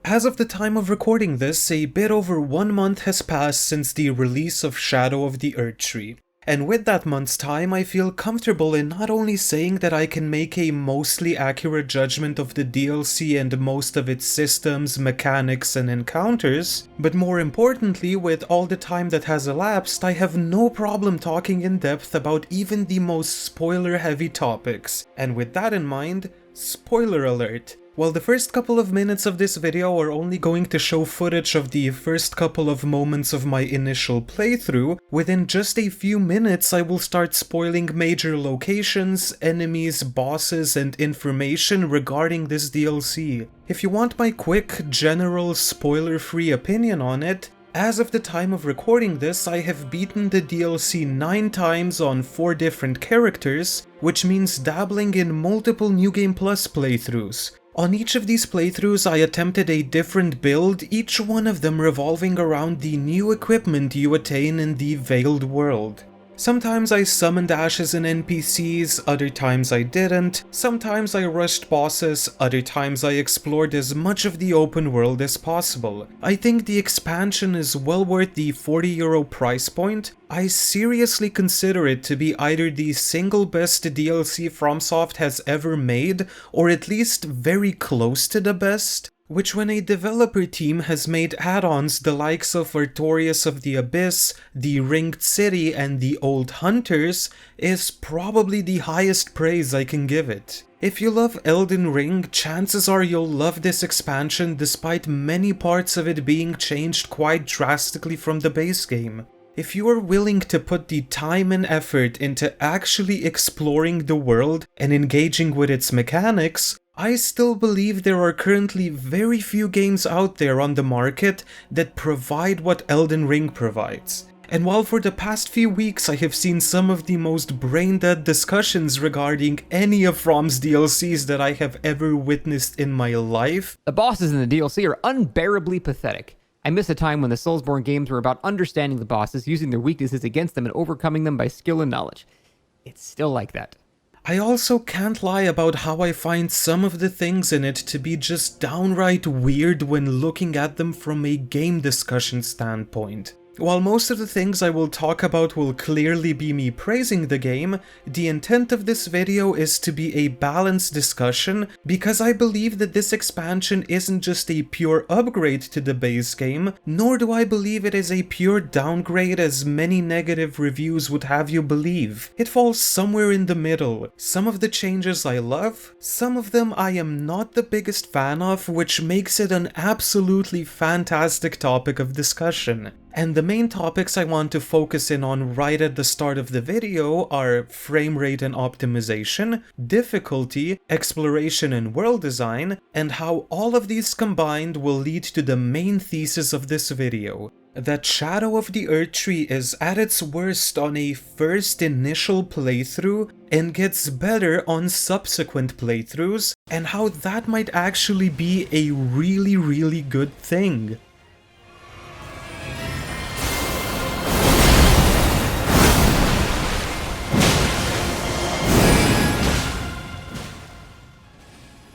As of the time of recording this, a bit over 1 month has passed since the release of Shadow of the Erdtree. And with that month's time, I feel comfortable in not only saying that I can make a mostly accurate judgment of the DLC and most of its systems, mechanics, and encounters, but more importantly, with all the time that has elapsed, I have no problem talking in depth about even the most spoiler-heavy topics. And with that in mind, spoiler alert! While the first couple of minutes of this video are only going to show footage of the first couple of moments of my initial playthrough, within just a few minutes I will start spoiling major locations, enemies, bosses, and information regarding this DLC. If you want my quick, general, spoiler-free opinion on it, as of the time of recording this, I have beaten the DLC 9 times on 4 different characters, which means dabbling in multiple New Game Plus playthroughs. On each of these playthroughs I attempted a different build, each one of them revolving around the new equipment you attain in the Veiled World. Sometimes I summoned ashes and NPCs, other times I didn't, sometimes I rushed bosses, other times I explored as much of the open world as possible. I think the expansion is well worth the €40 price point. I seriously consider it to be either the single best DLC FromSoft has ever made, or at least very close to the best. Which, when a developer team has made add-ons the likes of Artorias of the Abyss, the Ringed City, and the Old Hunters, is probably the highest praise I can give it. If you love Elden Ring, chances are you'll love this expansion despite many parts of it being changed quite drastically from the base game. If you are willing to put the time and effort into actually exploring the world and engaging with its mechanics, I still believe there are currently very few games out there on the market that provide what Elden Ring provides. And while for the past few weeks I have seen some of the most brain-dead discussions regarding any of From's DLCs that I have ever witnessed in my life, the bosses in the DLC are unbearably pathetic. I miss a time when the Soulsborne games were about understanding the bosses, using their weaknesses against them, and overcoming them by skill and knowledge. It's still like that. I also can't lie about how I find some of the things in it to be just downright weird when looking at them from a game discussion standpoint. While most of the things I will talk about will clearly be me praising the game, the intent of this video is to be a balanced discussion because I believe that this expansion isn't just a pure upgrade to the base game, nor do I believe it is a pure downgrade as many negative reviews would have you believe. It falls somewhere in the middle. Some of the changes I love, some of them I am not the biggest fan of, which makes it an absolutely fantastic topic of discussion. And the main topics I want to focus in on right at the start of the video are frame rate and optimization, difficulty, exploration and world design, and how all of these combined will lead to the main thesis of this video. That Shadow of the Erdtree is at its worst on a first initial playthrough and gets better on subsequent playthroughs, and how that might actually be a really good thing.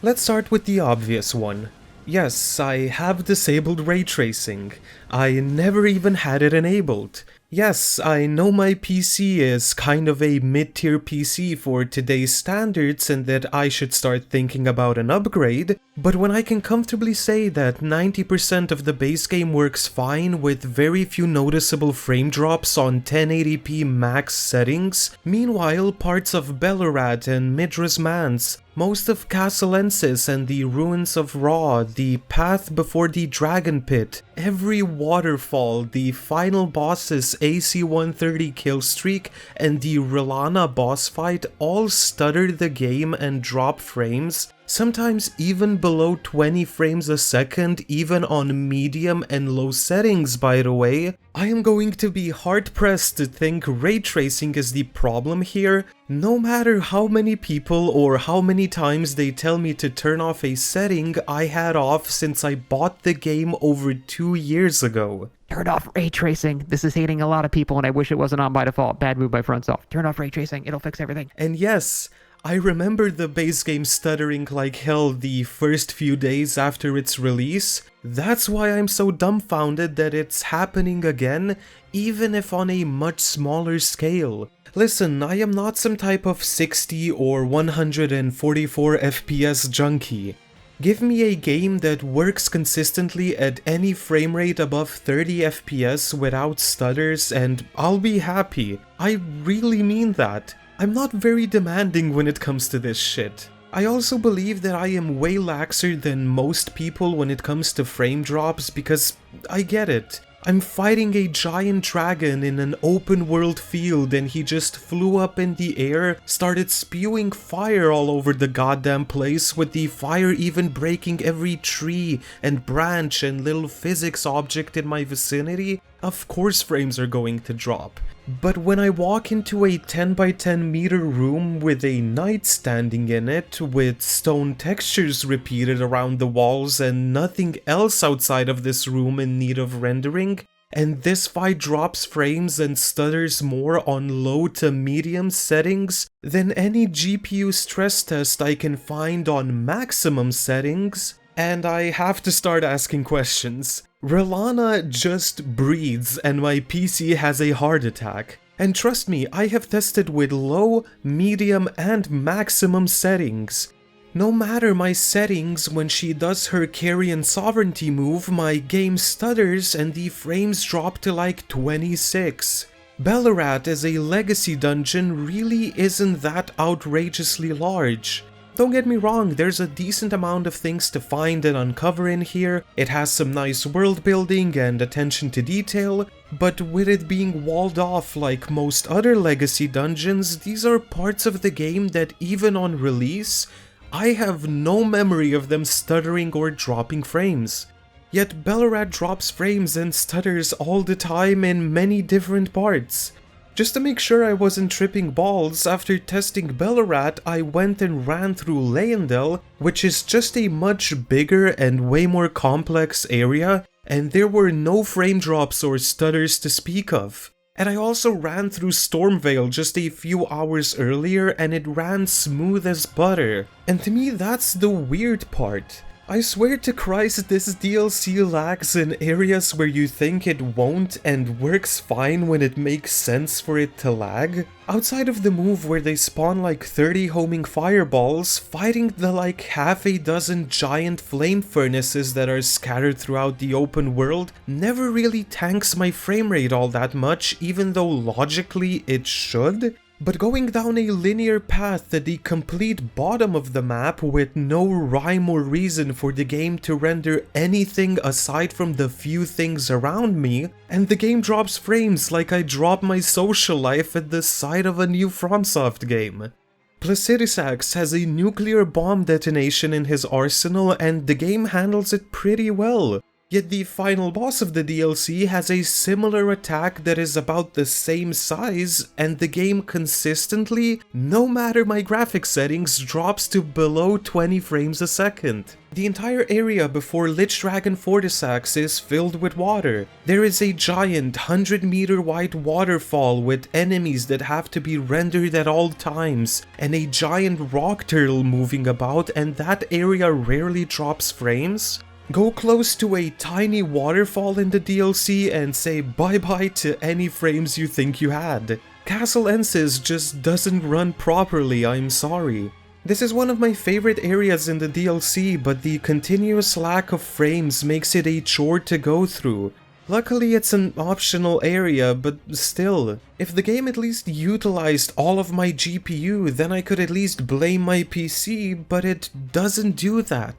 Let's start with the obvious one. Yes, I have disabled ray tracing. I never even had it enabled. Yes, I know my PC is kind of a mid-tier PC for today's standards and that I should start thinking about an upgrade, but when I can comfortably say that 90% of the base game works fine with very few noticeable frame drops on 1080p max settings, meanwhile parts of Bellerat and Midra's Manse, most of Castellensis and the ruins of Ra, the path before the Dragon Pit, every waterfall, the final boss's AC-130 kill streak, and the Rilana boss fight all stutter the game and drop frames, sometimes even below 20 frames a second, even on medium and low settings, by the way. I am going to be hard-pressed to think ray tracing is the problem here, no matter how many people or how many times they tell me to turn off a setting I had off since I bought the game over 2 years ago. Turn off ray tracing. This is hating a lot of people and I wish it wasn't on by default. Bad move by FromSoft. Turn off ray tracing. It'll fix everything. And yes, I remember the base game stuttering like hell the first few days after its release. That's why I'm so dumbfounded that it's happening again, even if on a much smaller scale. Listen, I am not some type of 60 or 144 FPS junkie. Give me a game that works consistently at any frame rate above 30 FPS without stutters and I'll be happy. I really mean that. I'm not very demanding when it comes to this shit. I also believe that I am way laxer than most people when it comes to frame drops because I get it. I'm fighting a giant dragon in an open world field and he just flew up in the air, started spewing fire all over the goddamn place, with the fire even breaking every tree and branch and little physics object in my vicinity. Of course frames are going to drop. But when I walk into a 10 by 10 meter room with a knight standing in it, with stone textures repeated around the walls and nothing else outside of this room in need of rendering, and this fight drops frames and stutters more on low to medium settings than any GPU stress test I can find on maximum settings, and I have to start asking questions. Relana just breathes and my PC has a heart attack. And trust me, I have tested with low, medium and maximum settings. No matter my settings, when she does her Carrion Sovereignty move, my game stutters and the frames drop to like 26. Ballarat as a legacy dungeon really isn't that outrageously large. Don't get me wrong, there's a decent amount of things to find and uncover in here, it has some nice world building and attention to detail, but with it being walled off like most other legacy dungeons, these are parts of the game that even on release, I have no memory of them stuttering or dropping frames. Yet Ballarat drops frames and stutters all the time in many different parts. Just to make sure I wasn't tripping balls, after testing Ballarat, I went and ran through Leyendell, which is just a much bigger and way more complex area, and there were no frame drops or stutters to speak of. And I also ran through Stormvale just a few hours earlier and it ran smooth as butter. And to me that's the weird part. I swear to Christ, this DLC lags in areas where you think it won't and works fine when it makes sense for it to lag. Outside of the move where they spawn like 30 homing fireballs, fighting the like half a dozen giant flame furnaces that are scattered throughout the open world never really tanks my frame rate all that much, even though logically it should. But going down a linear path to the complete bottom of the map with no rhyme or reason for the game to render anything aside from the few things around me, and the game drops frames like I drop my social life at the sight of a new FromSoft game. Placidusax has a nuclear bomb detonation in his arsenal and the game handles it pretty well. Yet the final boss of the DLC has a similar attack that is about the same size, and the game consistently, no matter my graphics settings, drops to below 20 frames a second. The entire area before Lich Dragon Fortisax is filled with water. There is a giant 100-meter wide waterfall with enemies that have to be rendered at all times, and a giant rock turtle moving about, and that area rarely drops frames. Go close to a tiny waterfall in the DLC and say bye-bye to any frames you think you had. Castle Ensis just doesn't run properly, I'm sorry. This is one of my favorite areas in the DLC, but the continuous lack of frames makes it a chore to go through. Luckily it's an optional area, but still. If the game at least utilized all of my GPU, then I could at least blame my PC, but it doesn't do that.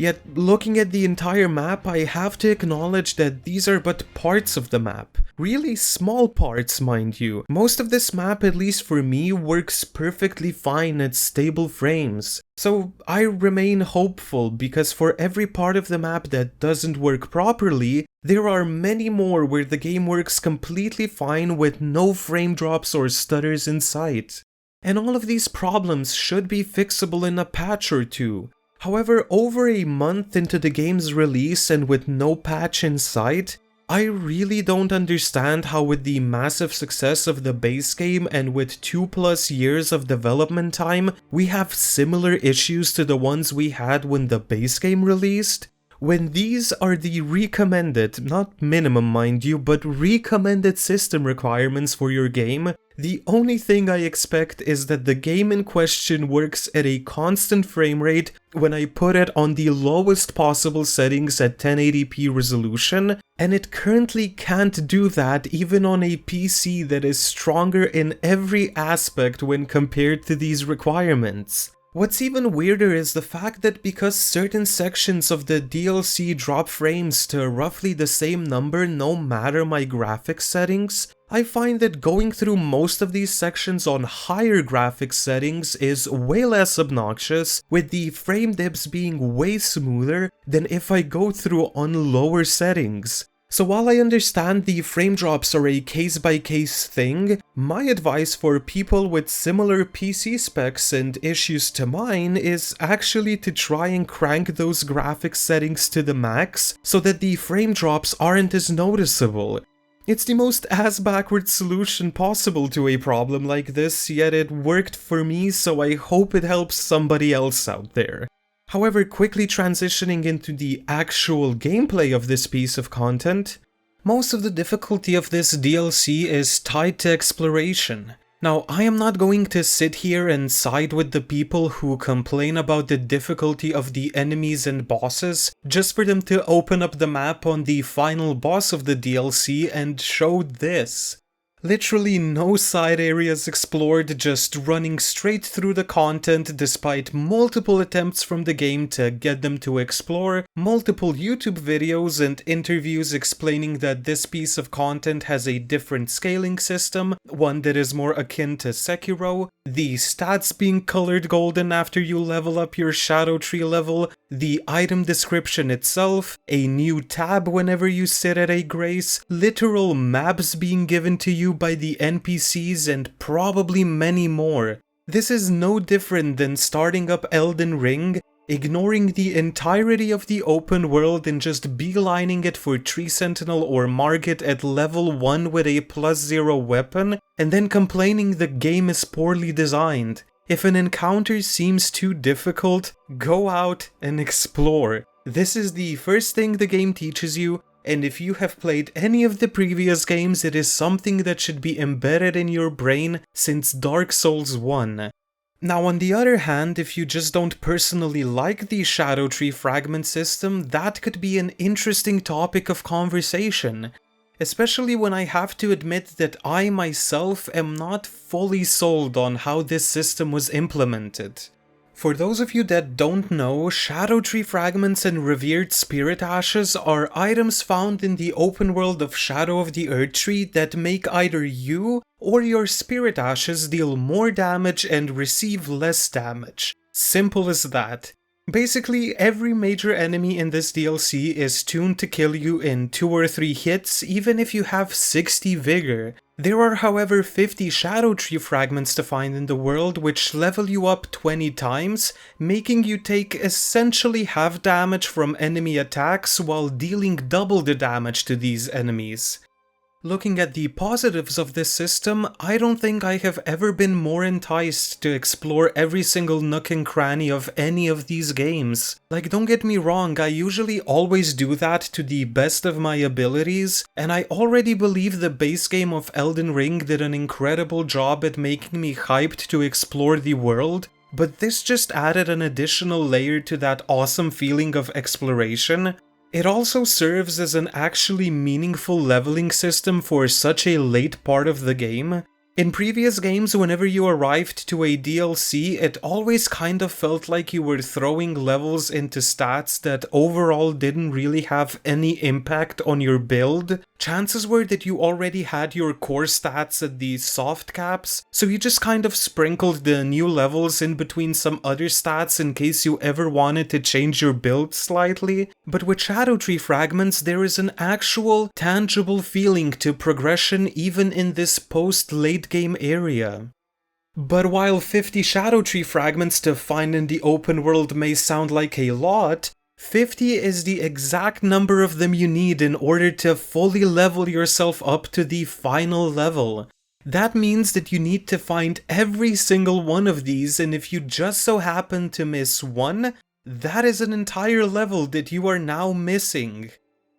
Yet, looking at the entire map, I have to acknowledge that these are but parts of the map. Really small parts, mind you. Most of this map, at least for me, works perfectly fine at stable frames. So I remain hopeful, because for every part of the map that doesn't work properly, there are many more where the game works completely fine with no frame drops or stutters in sight. And all of these problems should be fixable in a patch or two. However, over a month into the game's release and with no patch in sight, I really don't understand how with the massive success of the base game and with 2+ years of development time, we have similar issues to the ones we had when the base game released. When these are the recommended, not minimum mind you, but recommended system requirements for your game, the only thing I expect is that the game in question works at a constant frame rate when I put it on the lowest possible settings at 1080p resolution, and it currently can't do that even on a PC that is stronger in every aspect when compared to these requirements. What's even weirder is the fact that because certain sections of the DLC drop frames to roughly the same number no matter my graphics settings, I find that going through most of these sections on higher graphics settings is way less obnoxious, with the frame dips being way smoother than if I go through on lower settings. So while I understand the frame drops are a case-by-case thing, my advice for people with similar PC specs and issues to mine is actually to try and crank those graphics settings to the max so that the frame drops aren't as noticeable. It's the most ass-backwards solution possible to a problem like this, yet it worked for me, so I hope it helps somebody else out there. However, quickly transitioning into the actual gameplay of this piece of content, most of the difficulty of this DLC is tied to exploration. Now, I am not going to sit here and side with the people who complain about the difficulty of the enemies and bosses just for them to open up the map on the final boss of the DLC and show this. Literally no side areas explored, just running straight through the content despite multiple attempts from the game to get them to explore, multiple YouTube videos and interviews explaining that this piece of content has a different scaling system, one that is more akin to Sekiro, the stats being colored golden after you level up your Shadow Tree level, the item description itself, a new tab whenever you sit at a grace, literal maps being given to you by the NPCs, and probably many more. This is no different than starting up Elden Ring, ignoring the entirety of the open world and just beelining it for Tree Sentinel or Margit at level 1 with a +0 weapon, and then complaining the game is poorly designed. If an encounter seems too difficult, go out and explore. This is the first thing the game teaches you, and if you have played any of the previous games, it is something that should be embedded in your brain since Dark Souls 1. Now on the other hand, if you just don't personally like the Shadow Tree fragment system, that could be an interesting topic of conversation. Especially when I have to admit that I myself am not fully sold on how this system was implemented. For those of you that don't know, Shadow Tree Fragments and Revered Spirit Ashes are items found in the open world of Shadow of the Erdtree that make either you or your Spirit Ashes deal more damage and receive less damage. Simple as that. Basically, every major enemy in this DLC is tuned to kill you in 2 or 3 hits, even if you have 60 vigor. There are however 50 Shadow Tree fragments to find in the world, which level you up 20 times, making you take essentially half damage from enemy attacks while dealing double the damage to these enemies. Looking at the positives of this system, I don't think I have ever been more enticed to explore every single nook and cranny of any of these games. Like, don't get me wrong, I usually always do that to the best of my abilities, and I already believe the base game of Elden Ring did an incredible job at making me hyped to explore the world, but this just added an additional layer to that awesome feeling of exploration. It also serves as an actually meaningful leveling system for such a late part of the game. In previous games, whenever you arrived to a DLC, it always kind of felt like you were throwing levels into stats that overall didn't really have any impact on your build. Chances were that you already had your core stats at the soft caps, so you just kind of sprinkled the new levels in between some other stats in case you ever wanted to change your build slightly. But with Shadow Tree Fragments, there is an actual, tangible feeling to progression even in this post-late game area. But while 50 Shadow Tree fragments to find in the open world may sound like a lot, 50 is the exact number of them you need in order to fully level yourself up to the final level. That means that you need to find every single one of these, and if you just so happen to miss one, that is an entire level that you are now missing.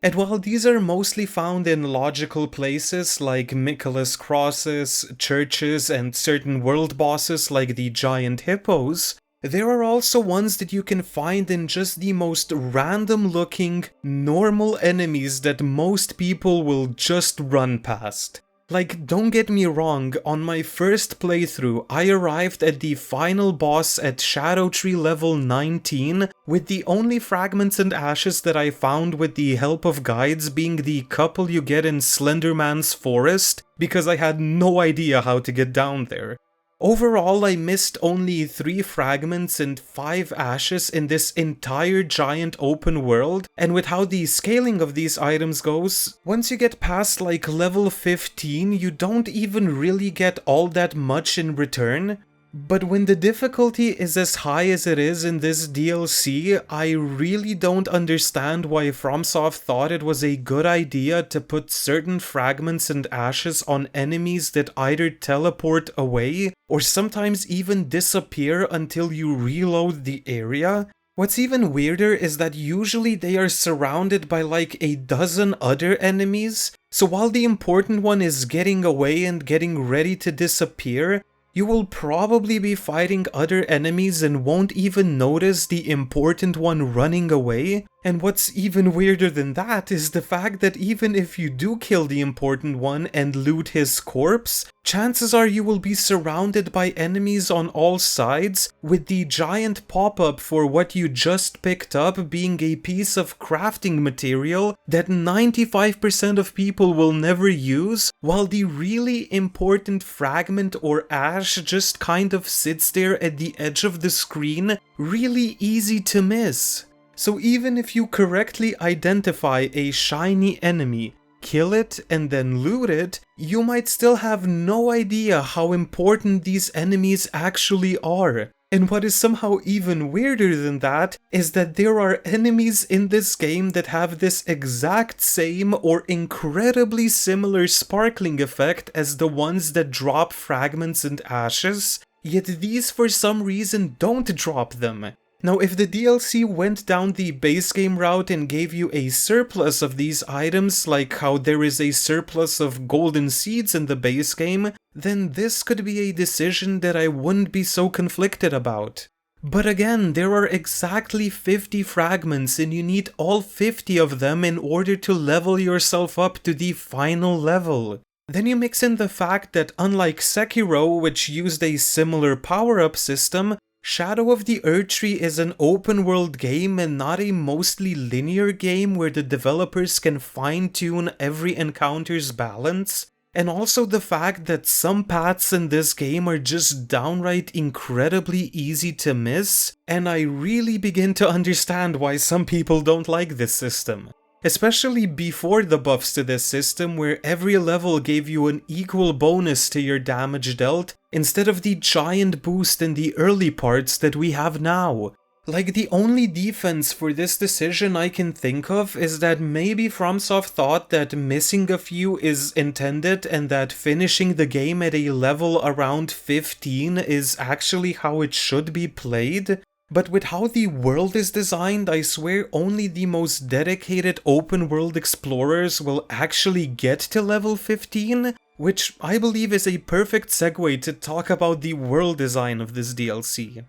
And while these are mostly found in logical places like Nicholas crosses, churches, and certain world bosses like the giant hippos, there are also ones that you can find in just the most random looking, normal enemies that most people will just run past. Like, don't get me wrong, on my first playthrough, I arrived at the final boss at Erdtree level 19, with the only fragments and ashes that I found with the help of guides being the couple you get in Slenderman's forest, because I had no idea how to get down there. Overall, I missed only 3 fragments and 5 ashes in this entire giant open world, and with how the scaling of these items goes, once you get past like level 15, you don't even really get all that much in return. But when the difficulty is as high as it is in this DLC, I really don't understand why FromSoft thought it was a good idea to put certain fragments and ashes on enemies that either teleport away or sometimes even disappear until you reload the area. What's even weirder is that usually they are surrounded by like a dozen other enemies, so while the important one is getting away and getting ready to disappear, you will probably be fighting other enemies and won't even notice the important one running away. And what's even weirder than that is the fact that even if you do kill the important one and loot his corpse, chances are you will be surrounded by enemies on all sides, with the giant pop-up for what you just picked up being a piece of crafting material that 95% of people will never use, while the really important fragment or ash just kind of sits there at the edge of the screen, really easy to miss. So even if you correctly identify a shiny enemy, kill it, and then loot it, you might still have no idea how important these enemies actually are. And what is somehow even weirder than that is that there are enemies in this game that have this exact same or incredibly similar sparkling effect as the ones that drop fragments and ashes, yet these for some reason don't drop them. Now, if the DLC went down the base game route and gave you a surplus of these items, like how there is a surplus of golden seeds in the base game, then this could be a decision that I wouldn't be so conflicted about. But again, there are exactly 50 fragments and you need all 50 of them in order to level yourself up to the final level. Then you mix in the fact that unlike Sekiro, which used a similar power-up system, Shadow of the Erdtree is an open-world game and not a mostly linear game where the developers can fine-tune every encounter's balance, and also the fact that some paths in this game are just downright incredibly easy to miss, and I really begin to understand why some people don't like this system. Especially before the buffs to this system, where every level gave you an equal bonus to your damage dealt, instead of the giant boost in the early parts that we have now. Like, the only defense for this decision I can think of is that maybe FromSoft thought that missing a few is intended and that finishing the game at a level around 15 is actually how it should be played. But with how the world is designed, I swear only the most dedicated open world explorers will actually get to level 15, which I believe is a perfect segue to talk about the world design of this DLC.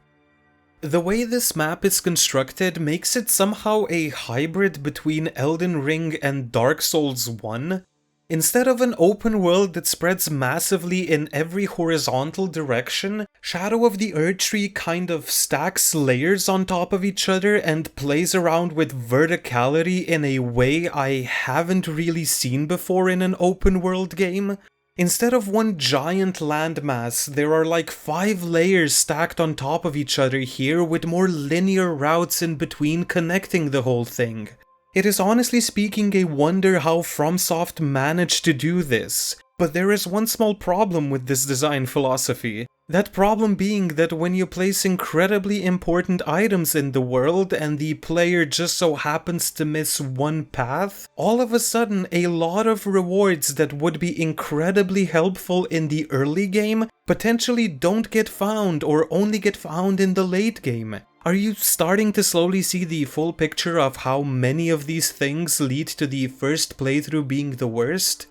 The way this map is constructed makes it somehow a hybrid between Elden Ring and Dark Souls 1. Instead of an open world that spreads massively in every horizontal direction, Shadow of the Erdtree kind of stacks layers on top of each other and plays around with verticality in a way I haven't really seen before in an open world game. Instead of one giant landmass, there are like 5 layers stacked on top of each other here with more linear routes in between connecting the whole thing. It is honestly speaking a wonder how FromSoft managed to do this. But there is one small problem with this design philosophy. That problem being that when you place incredibly important items in the world and the player just so happens to miss one path, all of a sudden a lot of rewards that would be incredibly helpful in the early game potentially don't get found or only get found in the late game. Are you starting to slowly see the full picture of how many of these things lead to the first playthrough being the worst?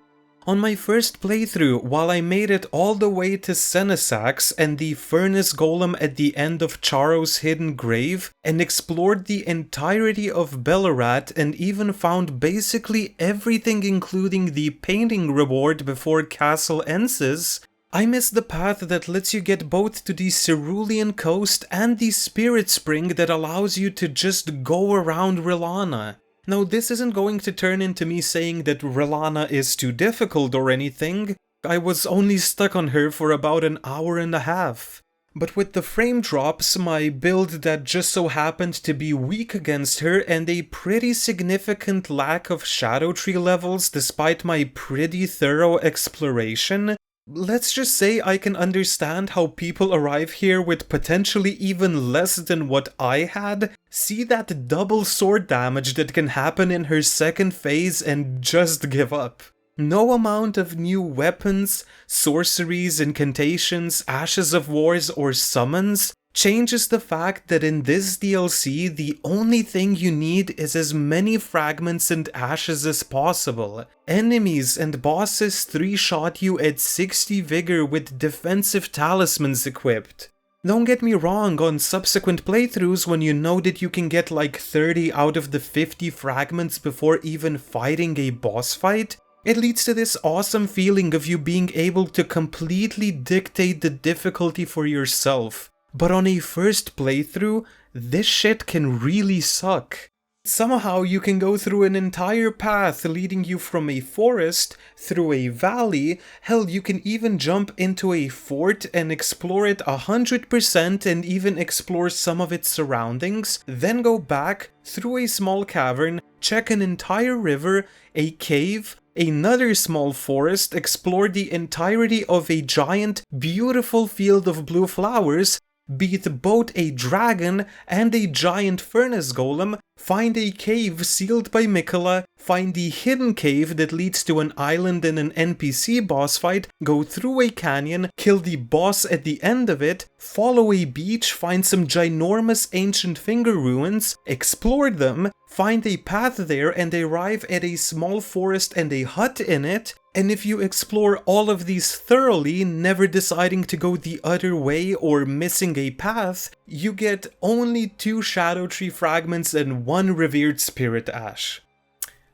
On my first playthrough, while I made it all the way to Senesax and the furnace golem at the end of Charo's hidden grave, and explored the entirety of Bellarat and even found basically everything including the painting reward before Castle Ensis, I missed the path that lets you get both to the Cerulean coast and the Spirit Spring that allows you to just go around Rilana. Now, this isn't going to turn into me saying that Rilana is too difficult or anything. I was only stuck on her for about an hour and a half. But with the frame drops, my build that just so happened to be weak against her, and a pretty significant lack of Shadow Tree levels despite my pretty thorough exploration, let's just say I can understand how people arrive here with potentially even less than what I had, see that double sword damage that can happen in her second phase and just give up. No amount of new weapons, sorceries, incantations, ashes of wars, or summons changes the fact that in this DLC, the only thing you need is as many fragments and ashes as possible. Enemies and bosses 3-shot you at 60 vigor with defensive talismans equipped. Don't get me wrong, on subsequent playthroughs when you know that you can get like 30 out of the 50 fragments before even fighting a boss fight, it leads to this awesome feeling of you being able to completely dictate the difficulty for yourself. But on a first playthrough, this shit can really suck. Somehow you can go through an entire path leading you from a forest, through a valley, hell you can even jump into a fort and explore it 100% and even explore some of its surroundings, then go back, through a small cavern, check an entire river, a cave, another small forest, explore the entirety of a giant, beautiful field of blue flowers, beat both a dragon and a giant furnace golem, find a cave sealed by Mikola, find the hidden cave that leads to an island and an NPC boss fight, go through a canyon, kill the boss at the end of it, follow a beach, find some ginormous ancient finger ruins, explore them, find a path there and arrive at a small forest and a hut in it, and if you explore all of these thoroughly, never deciding to go the other way or missing a path, you get only 2 Shadow Tree fragments and 1 Revered Spirit Ash.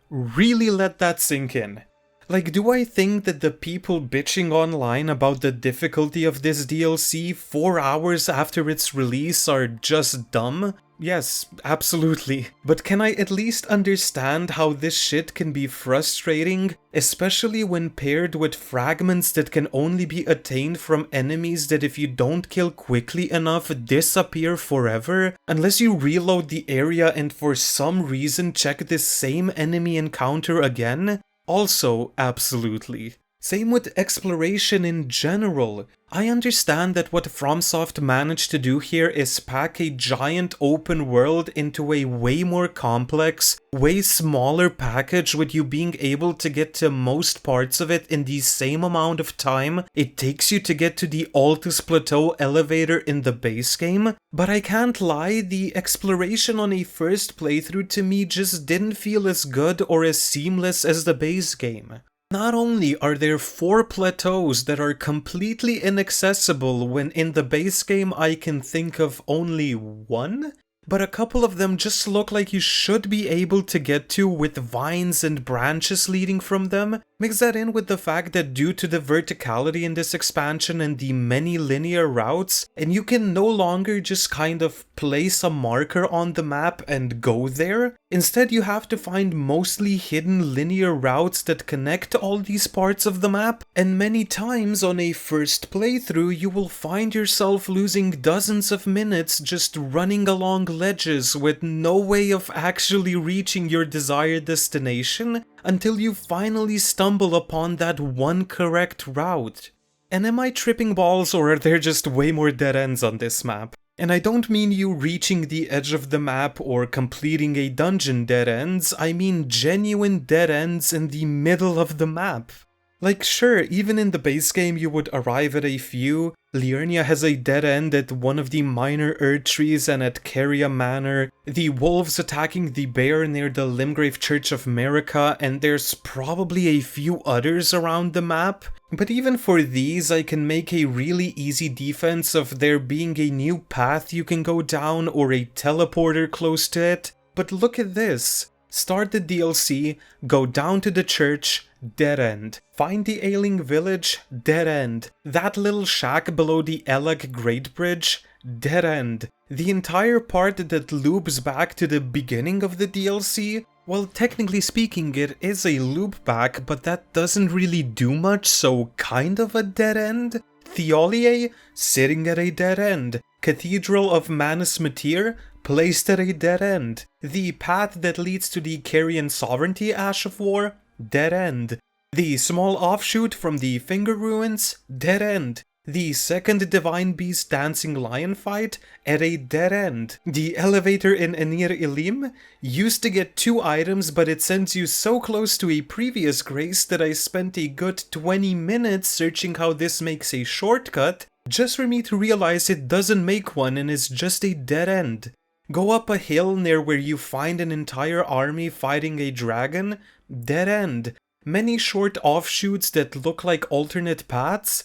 Really let that sink in. Like, do I think that the people bitching online about the difficulty of this DLC 4 hours after its release are just dumb? Yes, absolutely. But can I at least understand how this shit can be frustrating, especially when paired with fragments that can only be attained from enemies that if you don't kill quickly enough disappear forever, unless you reload the area and for some reason check this same enemy encounter again? Also, absolutely. Same with exploration in general. I understand that what FromSoft managed to do here is pack a giant open world into a way more complex, way smaller package with you being able to get to most parts of it in the same amount of time it takes you to get to the Altus Plateau elevator in the base game. But I can't lie, the exploration on a first playthrough to me just didn't feel as good or as seamless as the base game. Not only are there 4 plateaus that are completely inaccessible when in the base game I can think of only 1, but a couple of them just look like you should be able to get to with vines and branches leading from them. Mix that in with the fact that due to the verticality in this expansion and the many linear routes, and you can no longer just kind of place a marker on the map and go there. Instead, you have to find mostly hidden linear routes that connect all these parts of the map, and many times on a first playthrough you will find yourself losing dozens of minutes just running along ledges with no way of actually reaching your desired destination until you finally stumble upon that one correct route. And am I tripping balls, or are there just way more dead ends on this map? And I don't mean you reaching the edge of the map or completing a dungeon dead ends, I mean genuine dead ends in the middle of the map. Like sure, even in the base game you would arrive at a few. Liurnia has a dead end at one of the minor Erdtrees and at Caria Manor, the wolves attacking the bear near the Limgrave Church of Merica, and there's probably a few others around the map. But even for these, I can make a really easy defense of there being a new path you can go down or a teleporter close to it. But look at this. Start the DLC, go down to the church, dead end. Find the ailing village, dead end. That little shack below the Elag Great Bridge, dead end. The entire part that loops back to the beginning of the DLC, well, technically speaking it is a loop back, but that doesn't really do much, so kind of a dead end. Theoliae, sitting at a dead end. Cathedral of Manus Matir, placed at a dead end. The path that leads to the Carian Sovereignty Ash of War, dead end. The small offshoot from the Finger Ruins, dead end. The second Divine Beast Dancing Lion fight, at a dead end. The elevator in Enir Ilim used to get 2 items, but it sends you so close to a previous grace that I spent a good 20 minutes searching how this makes a shortcut, just for me to realize it doesn't make one and is just a dead end. Go up a hill near where you find an entire army fighting a dragon, dead end. Many short offshoots that look like alternate paths,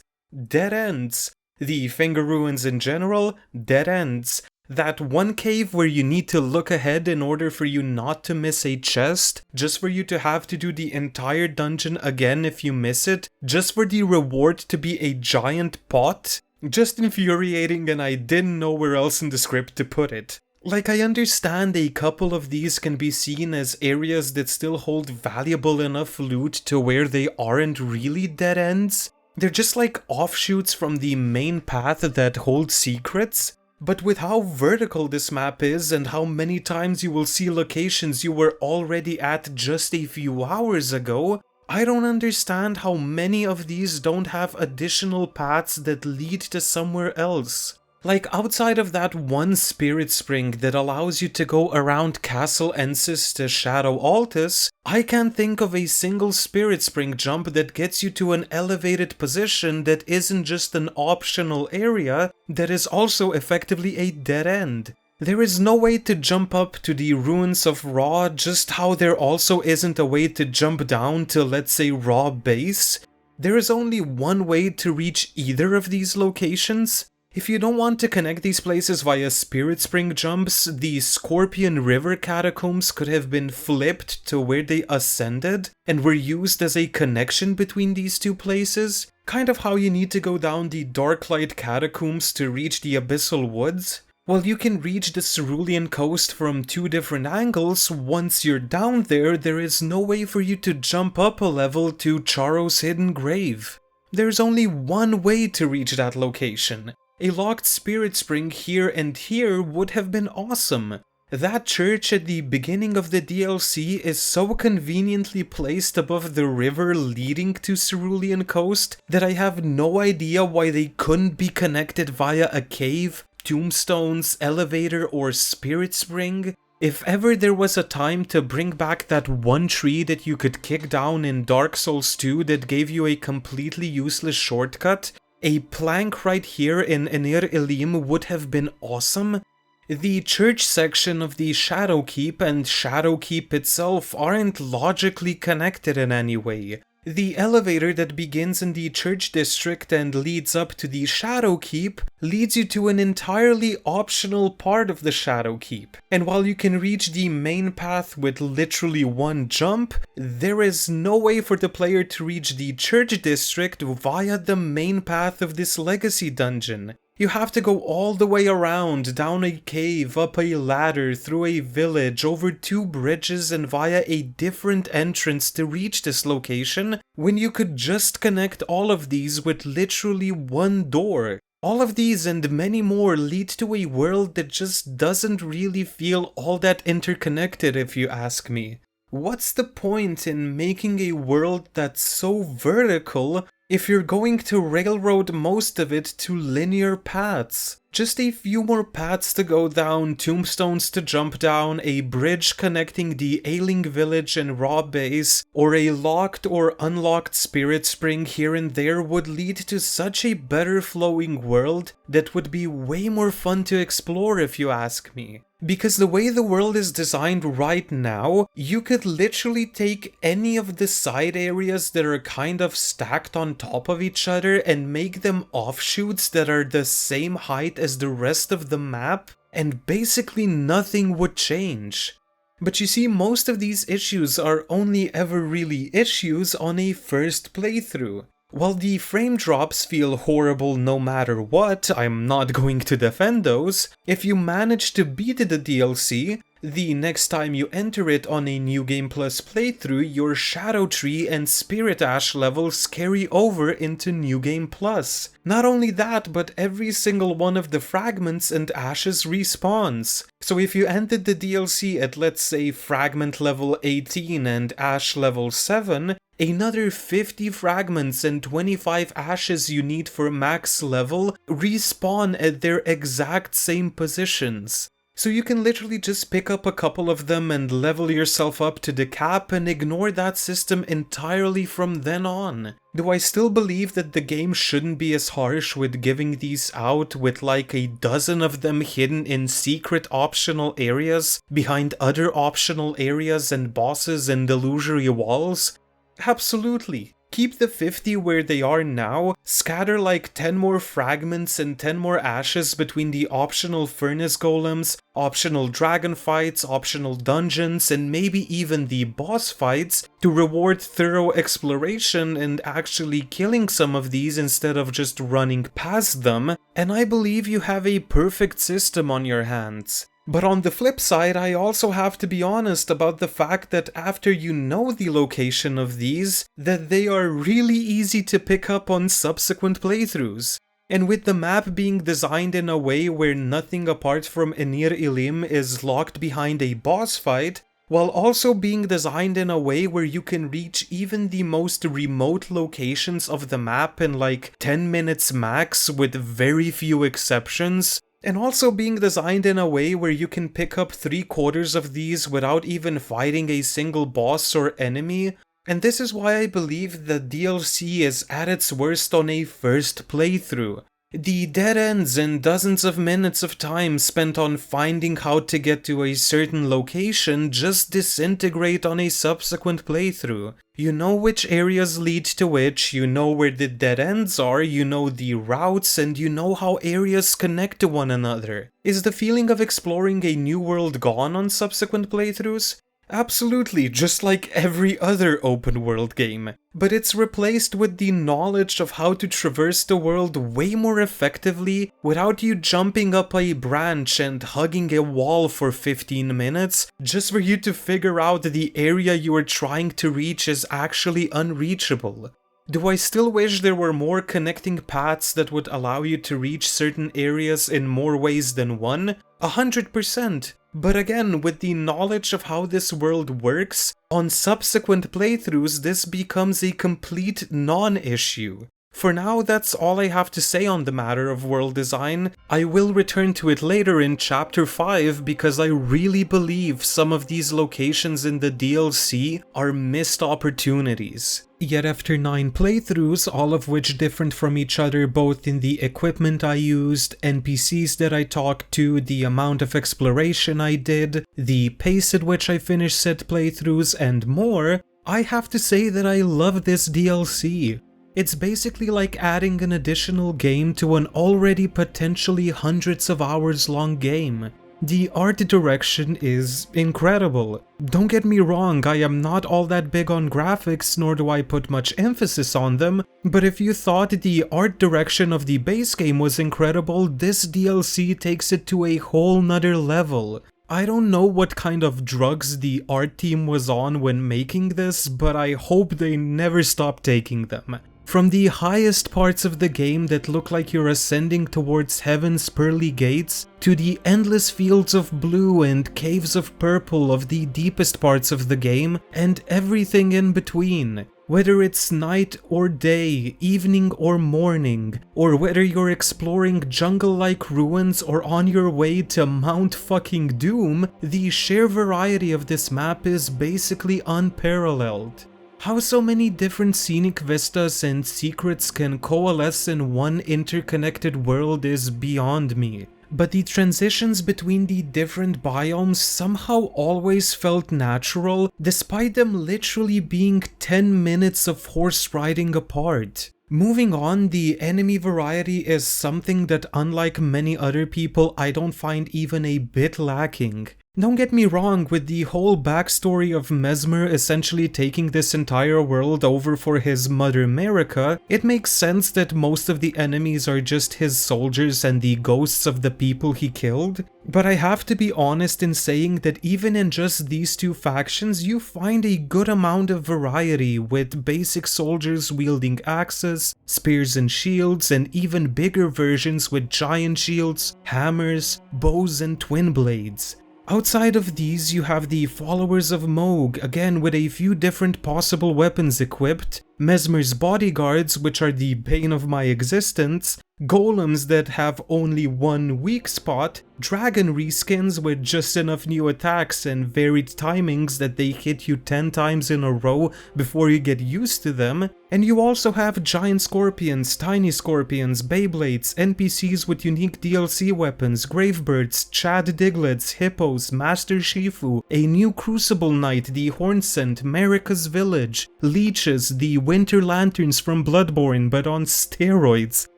dead ends. The Finger Ruins in general, dead ends. That one cave where you need to look ahead in order for you not to miss a chest, just for you to have to do the entire dungeon again if you miss it, just for the reward to be a giant pot. Just infuriating, and I didn't know where else in the script to put it. Like, I understand a couple of these can be seen as areas that still hold valuable enough loot to where they aren't really dead ends. They're just like offshoots from the main path that hold secrets. But with how vertical this map is and how many times you will see locations you were already at just a few hours ago, I don't understand how many of these don't have additional paths that lead to somewhere else. Like, outside of that one spirit spring that allows you to go around Castle Ensis to Shadow Altus, I can't think of a single spirit spring jump that gets you to an elevated position that isn't just an optional area, that is also effectively a dead end. There is no way to jump up to the ruins of Ra, just how there also isn't a way to jump down to, let's say, Ra base. There is only one way to reach either of these locations. If you don't want to connect these places via Spirit Spring jumps, the Scorpion River catacombs could have been flipped to where they ascended and were used as a connection between these two places. Kind of how you need to go down the Darklight catacombs to reach the Abyssal Woods. Well, you can reach the Cerulean coast from 2 different angles. Once you're down there, there is no way for you to jump up a level to Charo's hidden grave. There's only one way to reach that location. A locked spirit spring here and here would have been awesome. That church at the beginning of the DLC is so conveniently placed above the river leading to Cerulean Coast that I have no idea why they couldn't be connected via a cave, tombstones, elevator, or spirit spring. If ever there was a time to bring back that one tree that you could kick down in Dark Souls 2 that gave you a completely useless shortcut, a plank right here in Enir Ilim would have been awesome. The church section of the Shadowkeep and Shadowkeep itself aren't logically connected in any way. The elevator that begins in the church district and leads up to the Shadowkeep leads you to an entirely optional part of the Shadowkeep. And while you can reach the main path with literally one jump, there is no way for the player to reach the church district via the main path of this legacy dungeon. You have to go all the way around, down a cave, up a ladder, through a village, over 2 bridges and via a different entrance to reach this location, when you could just connect all of these with literally one door. All of these and many more lead to a world that just doesn't really feel all that interconnected, if you ask me. What's the point in making a world that's so vertical if you're going to railroad most of it to linear paths? Just a few more paths to go down, tombstones to jump down, a bridge connecting the Ailing village and Raw base, or a locked or unlocked spirit spring here and there would lead to such a better flowing world that would be way more fun to explore, if you ask me. Because the way the world is designed right now, you could literally take any of the side areas that are kind of stacked on top of each other and make them offshoots that are the same height as the rest of the map, and basically nothing would change. But you see, most of these issues are only ever really issues on a first playthrough. While the frame drops feel horrible no matter what, I'm not going to defend those. If you manage to beat the DLC, the next time you enter it on a New Game Plus playthrough, your Shadow Tree and Spirit Ash levels carry over into New Game Plus. Not only that, but every single one of the fragments and ashes respawns. So if you ended the DLC at, let's say, fragment level 18 and ash level 7, another 50 fragments and 25 ashes you need for max level respawn at their exact same positions. So you can literally just pick up a couple of them and level yourself up to the cap and ignore that system entirely from then on. Do I still believe that the game shouldn't be as harsh with giving these out with like a dozen of them hidden in secret optional areas behind other optional areas and bosses and illusory walls? Absolutely. Keep the 50 where they are now, scatter like 10 more fragments and 10 more ashes between the optional furnace golems, optional dragon fights, optional dungeons, and maybe even the boss fights to reward thorough exploration and actually killing some of these instead of just running past them, and I believe you have a perfect system on your hands. But on the flip side, I also have to be honest about the fact that after you know the location of these, that they are really easy to pick up on subsequent playthroughs. And with the map being designed in a way where nothing apart from Enir Ilim is locked behind a boss fight, while also being designed in a way where you can reach even the most remote locations of the map in like 10 minutes max with very few exceptions, and also being designed in a way where you can pick up 3/4 of these without even fighting a single boss or enemy. And this is why I believe the DLC is at its worst on a first playthrough. The dead ends and dozens of minutes of time spent on finding how to get to a certain location just disintegrate on a subsequent playthrough. You know which areas lead to which, you know where the dead ends are, you know the routes, and you know how areas connect to one another. Is the feeling of exploring a new world gone on subsequent playthroughs? Absolutely, just like every other open world game. But it's replaced with the knowledge of how to traverse the world way more effectively without you jumping up a branch and hugging a wall for 15 minutes just for you to figure out the area you are trying to reach is actually unreachable. Do I still wish there were more connecting paths that would allow you to reach certain areas in more ways than one? 100%. But again, with the knowledge of how this world works, on subsequent playthroughs this becomes a complete non-issue. For now, that's all I have to say on the matter of world design. I will return to it later in Chapter 5 because I really believe some of these locations in the DLC are missed opportunities. Yet after 9 playthroughs, all of which different from each other both in the equipment I used, NPCs that I talked to, the amount of exploration I did, the pace at which I finished said playthroughs, and more, I have to say that I love this DLC. It's basically like adding an additional game to an already potentially hundreds of hours long game. The art direction is incredible. Don't get me wrong, I am not all that big on graphics, nor do I put much emphasis on them, but if you thought the art direction of the base game was incredible, this DLC takes it to a whole nother level. I don't know what kind of drugs the art team was on when making this, but I hope they never stop taking them. From the highest parts of the game that look like you're ascending towards heaven's pearly gates, to the endless fields of blue and caves of purple of the deepest parts of the game, and everything in between. Whether it's night or day, evening or morning, or whether you're exploring jungle-like ruins or on your way to Mount fucking Doom, the sheer variety of this map is basically unparalleled. How so many different scenic vistas and secrets can coalesce in one interconnected world is beyond me. But the transitions between the different biomes somehow always felt natural, despite them literally being 10 minutes of horse riding apart. Moving on, the enemy variety is something that, unlike many other people, I don't find even a bit lacking. Don't get me wrong, with the whole backstory of Mesmer essentially taking this entire world over for his mother America, it makes sense that most of the enemies are just his soldiers and the ghosts of the people he killed. But I have to be honest in saying that even in just these two factions, you find a good amount of variety, with basic soldiers wielding axes, spears and shields, and even bigger versions with giant shields, hammers, bows and twin blades. Outside of these, you have the followers of Moog, again with a few different possible weapons equipped, Mesmer's bodyguards, which are the bane of my existence, golems that have only one weak spot, dragon reskins with just enough new attacks and varied timings that they hit you 10 times in a row before you get used to them, and you also have giant scorpions, tiny scorpions, Beyblades, NPCs with unique DLC weapons, Gravebirds, Chad Diglets, Hippos, Master Shifu, a new Crucible Knight, the Hornsent, Marika's Village, Leeches, the Winter Lanterns from Bloodborne but on steroids,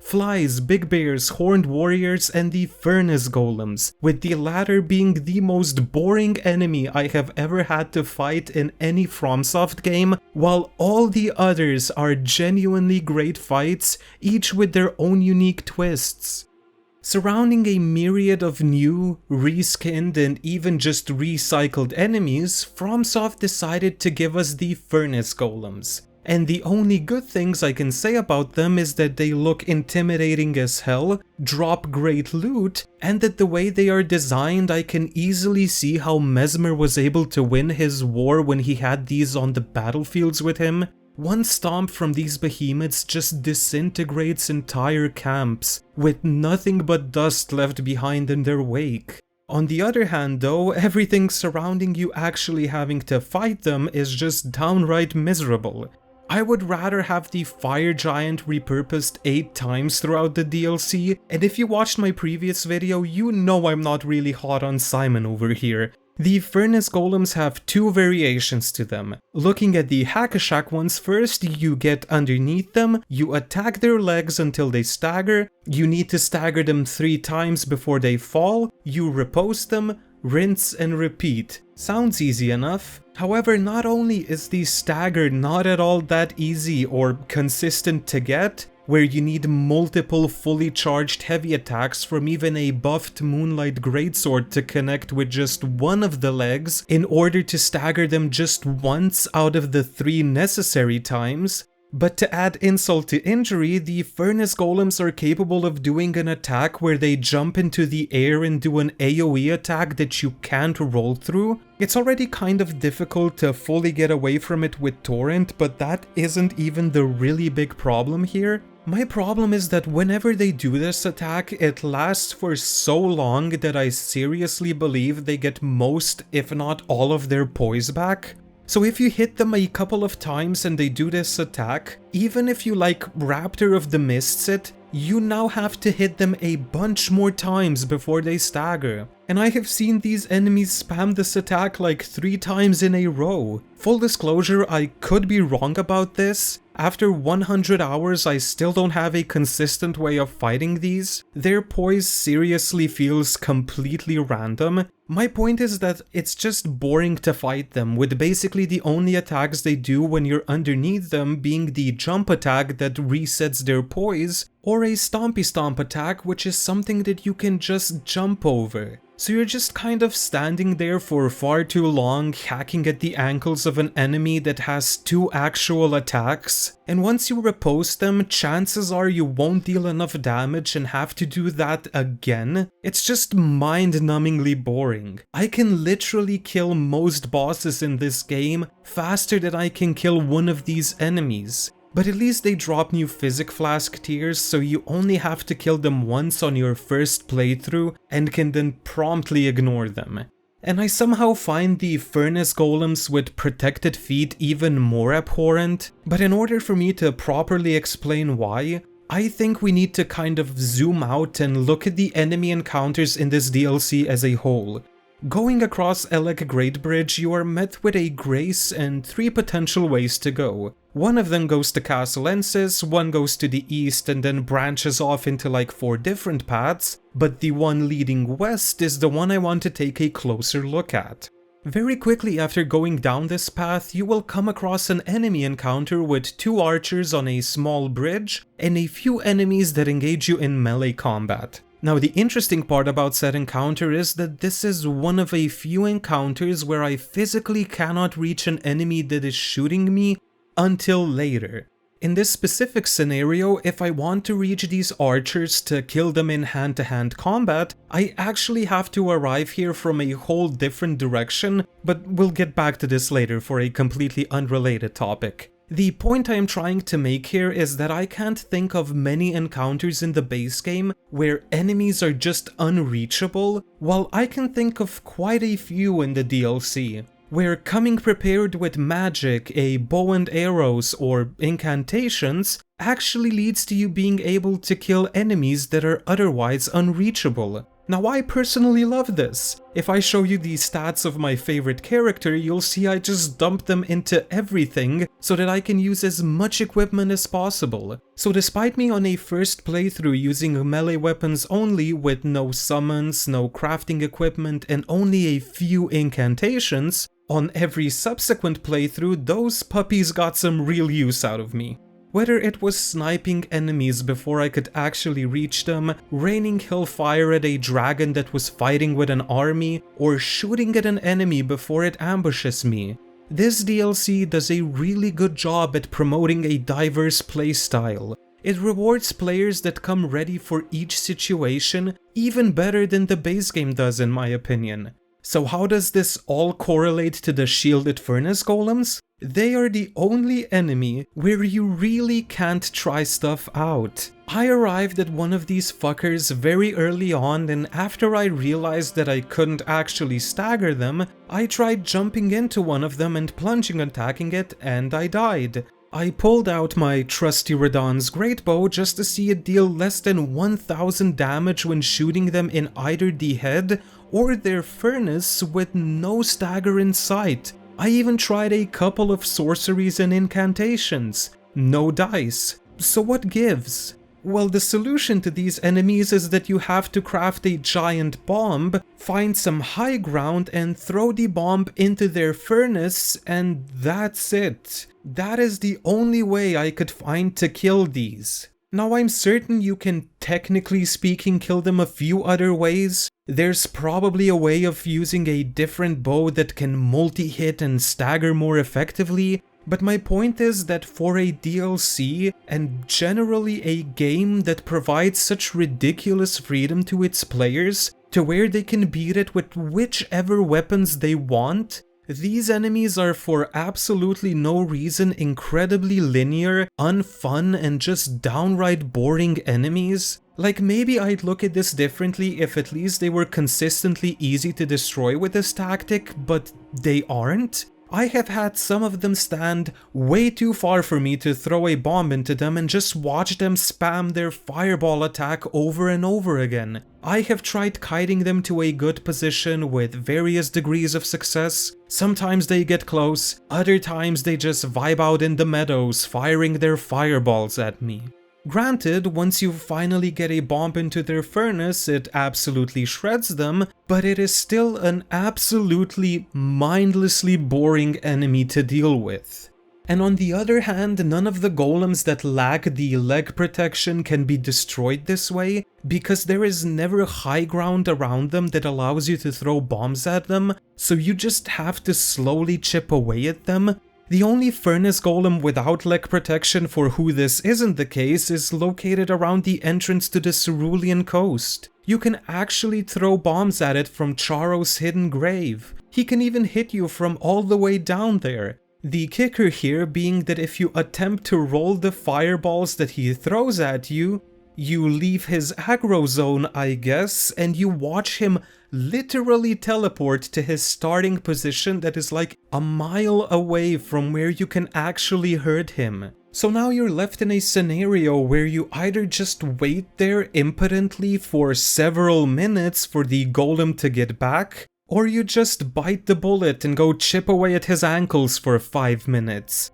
Flies, Big Bears, Horned Warriors, and the Furnace Golems, with the latter being the most boring enemy I have ever had to fight in any FromSoft game, while all the others are genuinely great fights, each with their own unique twists. Surrounding a myriad of new, reskinned, and even just recycled enemies, FromSoft decided to give us the Furnace Golems. And the only good things I can say about them is that they look intimidating as hell, drop great loot, and that the way they are designed, I can easily see how Mesmer was able to win his war when he had these on the battlefields with him. One stomp from these behemoths just disintegrates entire camps, with nothing but dust left behind in their wake. On the other hand though, everything surrounding you actually having to fight them is just downright miserable. I would rather have the fire giant repurposed 8 times throughout the DLC, and if you watched my previous video, you know I'm not really hot on Simon over here. The Furnace Golems have 2 variations to them. Looking at the Hackashack ones first, you get underneath them, you attack their legs until they stagger, you need to stagger them 3 times before they fall, you repose them, rinse and repeat. Sounds easy enough. However, not only is the stagger not at all that easy or consistent to get, where you need multiple fully charged heavy attacks from even a buffed Moonlight Greatsword to connect with just one of the legs in order to stagger them just once out of the 3 necessary times. But to add insult to injury, the Furnace Golems are capable of doing an attack where they jump into the air and do an AoE attack that you can't roll through. It's already kind of difficult to fully get away from it with Torrent, but that isn't even the really big problem here. My problem is that whenever they do this attack, it lasts for so long that I seriously believe they get most, if not all of their poise back. So if you hit them a couple of times and they do this attack, even if you like Raptor of the Mists it, you now have to hit them a bunch more times before they stagger. And I have seen these enemies spam this attack like 3 times in a row. Full disclosure, I could be wrong about this. After 100 hours, I still don't have a consistent way of fighting these. Their poise seriously feels completely random. My point is that it's just boring to fight them, with basically the only attacks they do when you're underneath them being the jump attack that resets their poise, or a stompy stomp attack, which is something that you can just jump over. So you're just kind of standing there for far too long, hacking at the ankles of an enemy that has 2 actual attacks, and once you repulse them, chances are you won't deal enough damage and have to do that again. It's just mind-numbingly boring. I can literally kill most bosses in this game faster than I can kill one of these enemies. But at least they drop new physic flask tiers, so you only have to kill them once on your first playthrough and can then promptly ignore them. And I somehow find the furnace golems with protected feet even more abhorrent, but in order for me to properly explain why, I think we need to kind of zoom out and look at the enemy encounters in this DLC as a whole. Going across Elec Great Bridge, you are met with a grace and 3 potential ways to go. One of them goes to Castle Ensis, one goes to the east and then branches off into like 4 different paths, but the one leading west is the one I want to take a closer look at. Very quickly after going down this path, you will come across an enemy encounter with 2 archers on a small bridge and a few enemies that engage you in melee combat. Now, the interesting part about said encounter is that this is one of a few encounters where I physically cannot reach an enemy that is shooting me until later. In this specific scenario, if I want to reach these archers to kill them in hand-to-hand combat, I actually have to arrive here from a whole different direction, but we'll get back to this later for a completely unrelated topic. The point I am trying to make here is that I can't think of many encounters in the base game where enemies are just unreachable, while I can think of quite a few in the DLC, where coming prepared with magic, a bow and arrows, or incantations actually leads to you being able to kill enemies that are otherwise unreachable. Now, I personally love this. If I show you the stats of my favorite character, you'll see I just dump them into everything so that I can use as much equipment as possible. So despite me on a first playthrough using melee weapons only with no summons, no crafting equipment, and only a few incantations, on every subsequent playthrough those puppies got some real use out of me. Whether it was sniping enemies before I could actually reach them, raining hellfire at a dragon that was fighting with an army, or shooting at an enemy before it ambushes me. This DLC does a really good job at promoting a diverse playstyle. It rewards players that come ready for each situation even better than the base game does, in my opinion. So how does this all correlate to the shielded furnace golems? They are the only enemy where you really can't try stuff out. I arrived at one of these fuckers very early on, and after I realized that I couldn't actually stagger them, I tried jumping into one of them and plunging attacking it, and I died. I pulled out my trusty Radahn's great bow just to see it deal less than 1000 damage when shooting them in either the head or their furnace with no stagger in sight. I even tried a couple of sorceries and incantations. No dice. So what gives? Well, the solution to these enemies is that you have to craft a giant bomb, find some high ground and throw the bomb into their furnace, and that's it. That is the only way I could find to kill these. Now, I'm certain you can, technically speaking, kill them a few other ways. There's probably a way of using a different bow that can multi-hit and stagger more effectively, but my point is that for a DLC, and generally a game that provides such ridiculous freedom to its players, to where they can beat it with whichever weapons they want, these enemies are for absolutely no reason incredibly linear, unfun, and just downright boring enemies. Like, maybe I'd look at this differently if at least they were consistently easy to destroy with this tactic, but they aren't. I have had some of them stand way too far for me to throw a bomb into them and just watch them spam their fireball attack over and over again. I have tried kiting them to a good position with various degrees of success. Sometimes they get close, other times they just vibe out in the meadows firing their fireballs at me. Granted, once you finally get a bomb into their furnace, it absolutely shreds them, but it is still an absolutely mindlessly boring enemy to deal with. And on the other hand, none of the golems that lack the leg protection can be destroyed this way, because there is never high ground around them that allows you to throw bombs at them, so you just have to slowly chip away at them. The only furnace golem without leg protection for who this isn't the case is located around the entrance to the Cerulean coast. You can actually throw bombs at it from Charo's hidden grave. He can even hit you from all the way down there. The kicker here being that if you attempt to roll the fireballs that he throws at you, you leave his aggro zone, I guess, and you watch him literally teleport to his starting position that is like a mile away from where you can actually hurt him. So now you're left in a scenario where you either just wait there impotently for several minutes for the golem to get back, or you just bite the bullet and go chip away at his ankles for 5 minutes.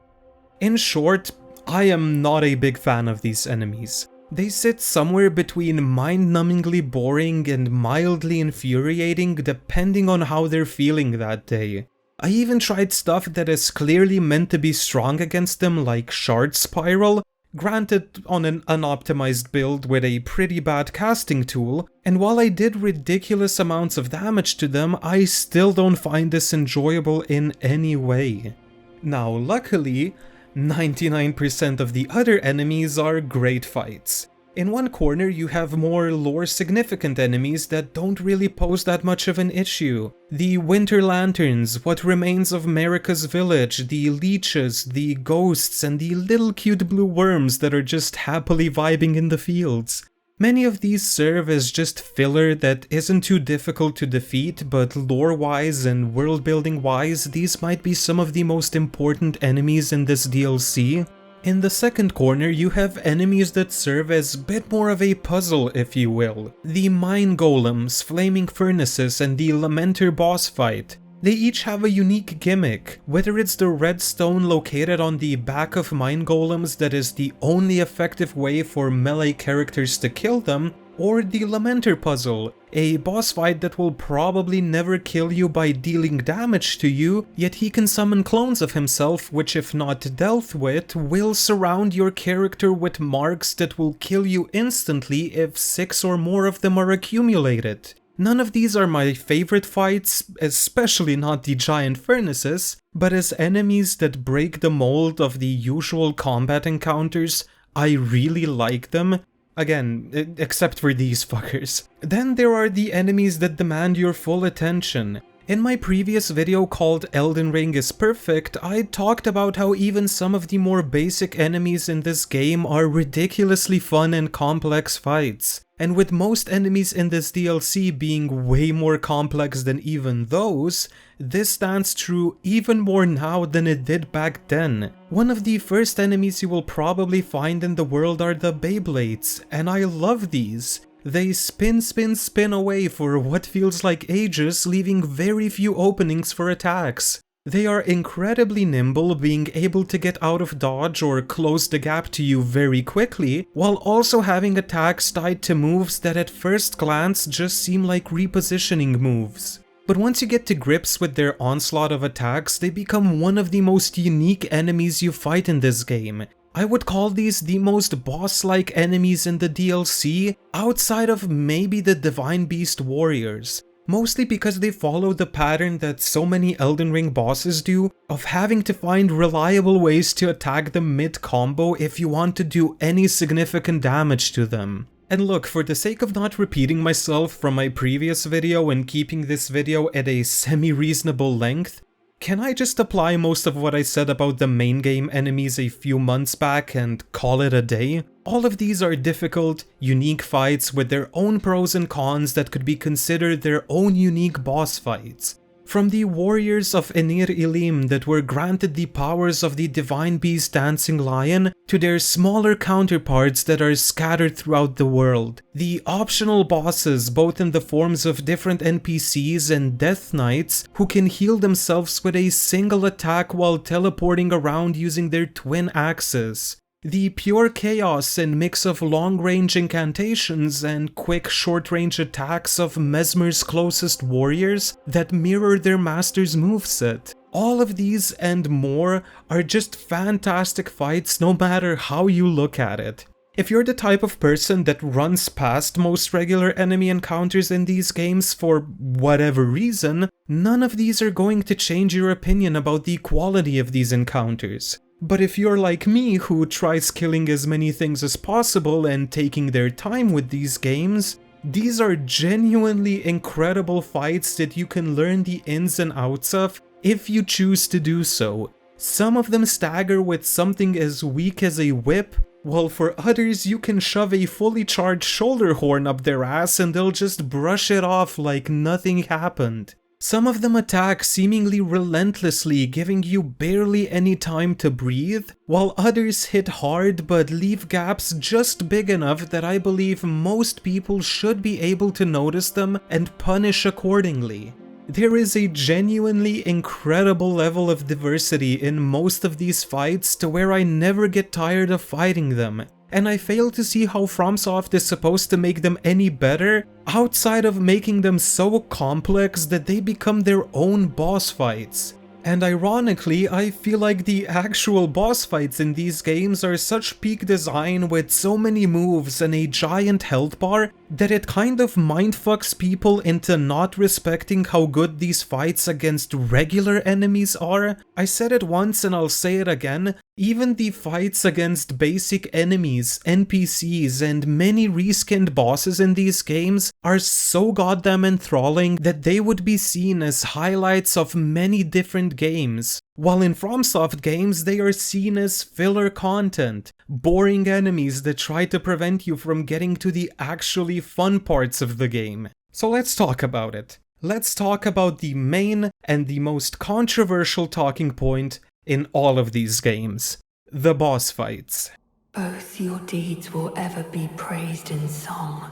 In short, I am not a big fan of these enemies. They sit somewhere between mind-numbingly boring and mildly infuriating depending on how they're feeling that day. I even tried stuff that is clearly meant to be strong against them like Shard Spiral, granted on an unoptimized build with a pretty bad casting tool, and while I did ridiculous amounts of damage to them, I still don't find this enjoyable in any way. Now luckily, 99% of the other enemies are great fights. In one corner you have more lore significant enemies that don't really pose that much of an issue. The Winter Lanterns, what remains of Marika's village, the leeches, the ghosts, and the little cute blue worms that are just happily vibing in the fields. Many of these serve as just filler that isn't too difficult to defeat, but lore-wise and world-building-wise, these might be some of the most important enemies in this DLC. In the second corner, you have enemies that serve as a bit more of a puzzle, if you will. The Mine Golems, Flaming Furnaces, and the Lamenter boss fight. They each have a unique gimmick, whether it's the red stone located on the back of Mine Golems that is the only effective way for melee characters to kill them, or the Lamenter puzzle, a boss fight that will probably never kill you by dealing damage to you, yet he can summon clones of himself which, if not dealt with, will surround your character with marks that will kill you instantly if 6 or more of them are accumulated. None of these are my favorite fights, especially not the giant furnaces, but as enemies that break the mold of the usual combat encounters, I really like them. Again, except for these fuckers. Then there are the enemies that demand your full attention. In my previous video called Elden Ring is Perfect, I talked about how even some of the more basic enemies in this game are ridiculously fun and complex fights. And with most enemies in this DLC being way more complex than even those, this stands true even more now than it did back then. One of the first enemies you will probably find in the world are the Beyblades, and I love these. They spin away for what feels like ages, leaving very few openings for attacks. They are incredibly nimble, being able to get out of dodge or close the gap to you very quickly, while also having attacks tied to moves that at first glance just seem like repositioning moves. But once you get to grips with their onslaught of attacks, they become one of the most unique enemies you fight in this game. I would call these the most boss-like enemies in the DLC, outside of maybe the Divine Beast Warriors. Mostly because they follow the pattern that so many Elden Ring bosses do, of having to find reliable ways to attack them mid-combo if you want to do any significant damage to them. And look, for the sake of not repeating myself from my previous video and keeping this video at a semi-reasonable length, can I just apply most of what I said about the main game enemies a few months back and call it a day? All of these are difficult, unique fights with their own pros and cons that could be considered their own unique boss fights. From the warriors of Enir Ilim that were granted the powers of the Divine Beast Dancing Lion, to their smaller counterparts that are scattered throughout the world. The optional bosses, both in the forms of different NPCs and Death Knights, who can heal themselves with a single attack while teleporting around using their twin axes. The pure chaos and mix of long-range incantations and quick short-range attacks of Mesmer's closest warriors that mirror their master's moveset. All of these and more are just fantastic fights no matter how you look at it. If you're the type of person that runs past most regular enemy encounters in these games for whatever reason, none of these are going to change your opinion about the quality of these encounters. But if you're like me, who tries killing as many things as possible and taking their time with these games, these are genuinely incredible fights that you can learn the ins and outs of if you choose to do so. Some of them stagger with something as weak as a whip, while for others you can shove a fully charged shoulder horn up their ass and they'll just brush it off like nothing happened. Some of them attack seemingly relentlessly, giving you barely any time to breathe, while others hit hard but leave gaps just big enough that I believe most people should be able to notice them and punish accordingly. There is a genuinely incredible level of diversity in most of these fights to where I never get tired of fighting them, and I fail to see how FromSoft is supposed to make them any better outside of making them so complex that they become their own boss fights. And ironically, I feel like the actual boss fights in these games are such peak design with so many moves and a giant health bar that it kind of mindfucks people into not respecting how good these fights against regular enemies are. I said it once and I'll say it again, even the fights against basic enemies, NPCs, and many reskinned bosses in these games are so goddamn enthralling that they would be seen as highlights of many different games, while in FromSoft games they are seen as filler content, boring enemies that try to prevent you from getting to the actually fun parts of the game. So let's talk about it. Let's talk about the main and the most controversial talking point in all of these games: the boss fights. Both your deeds will ever be praised in song.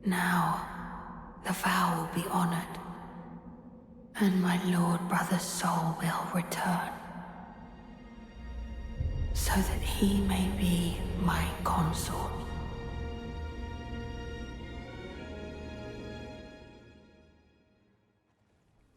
Now, the vow will be honored, and my lord brother's soul will return, so that he may be my consort.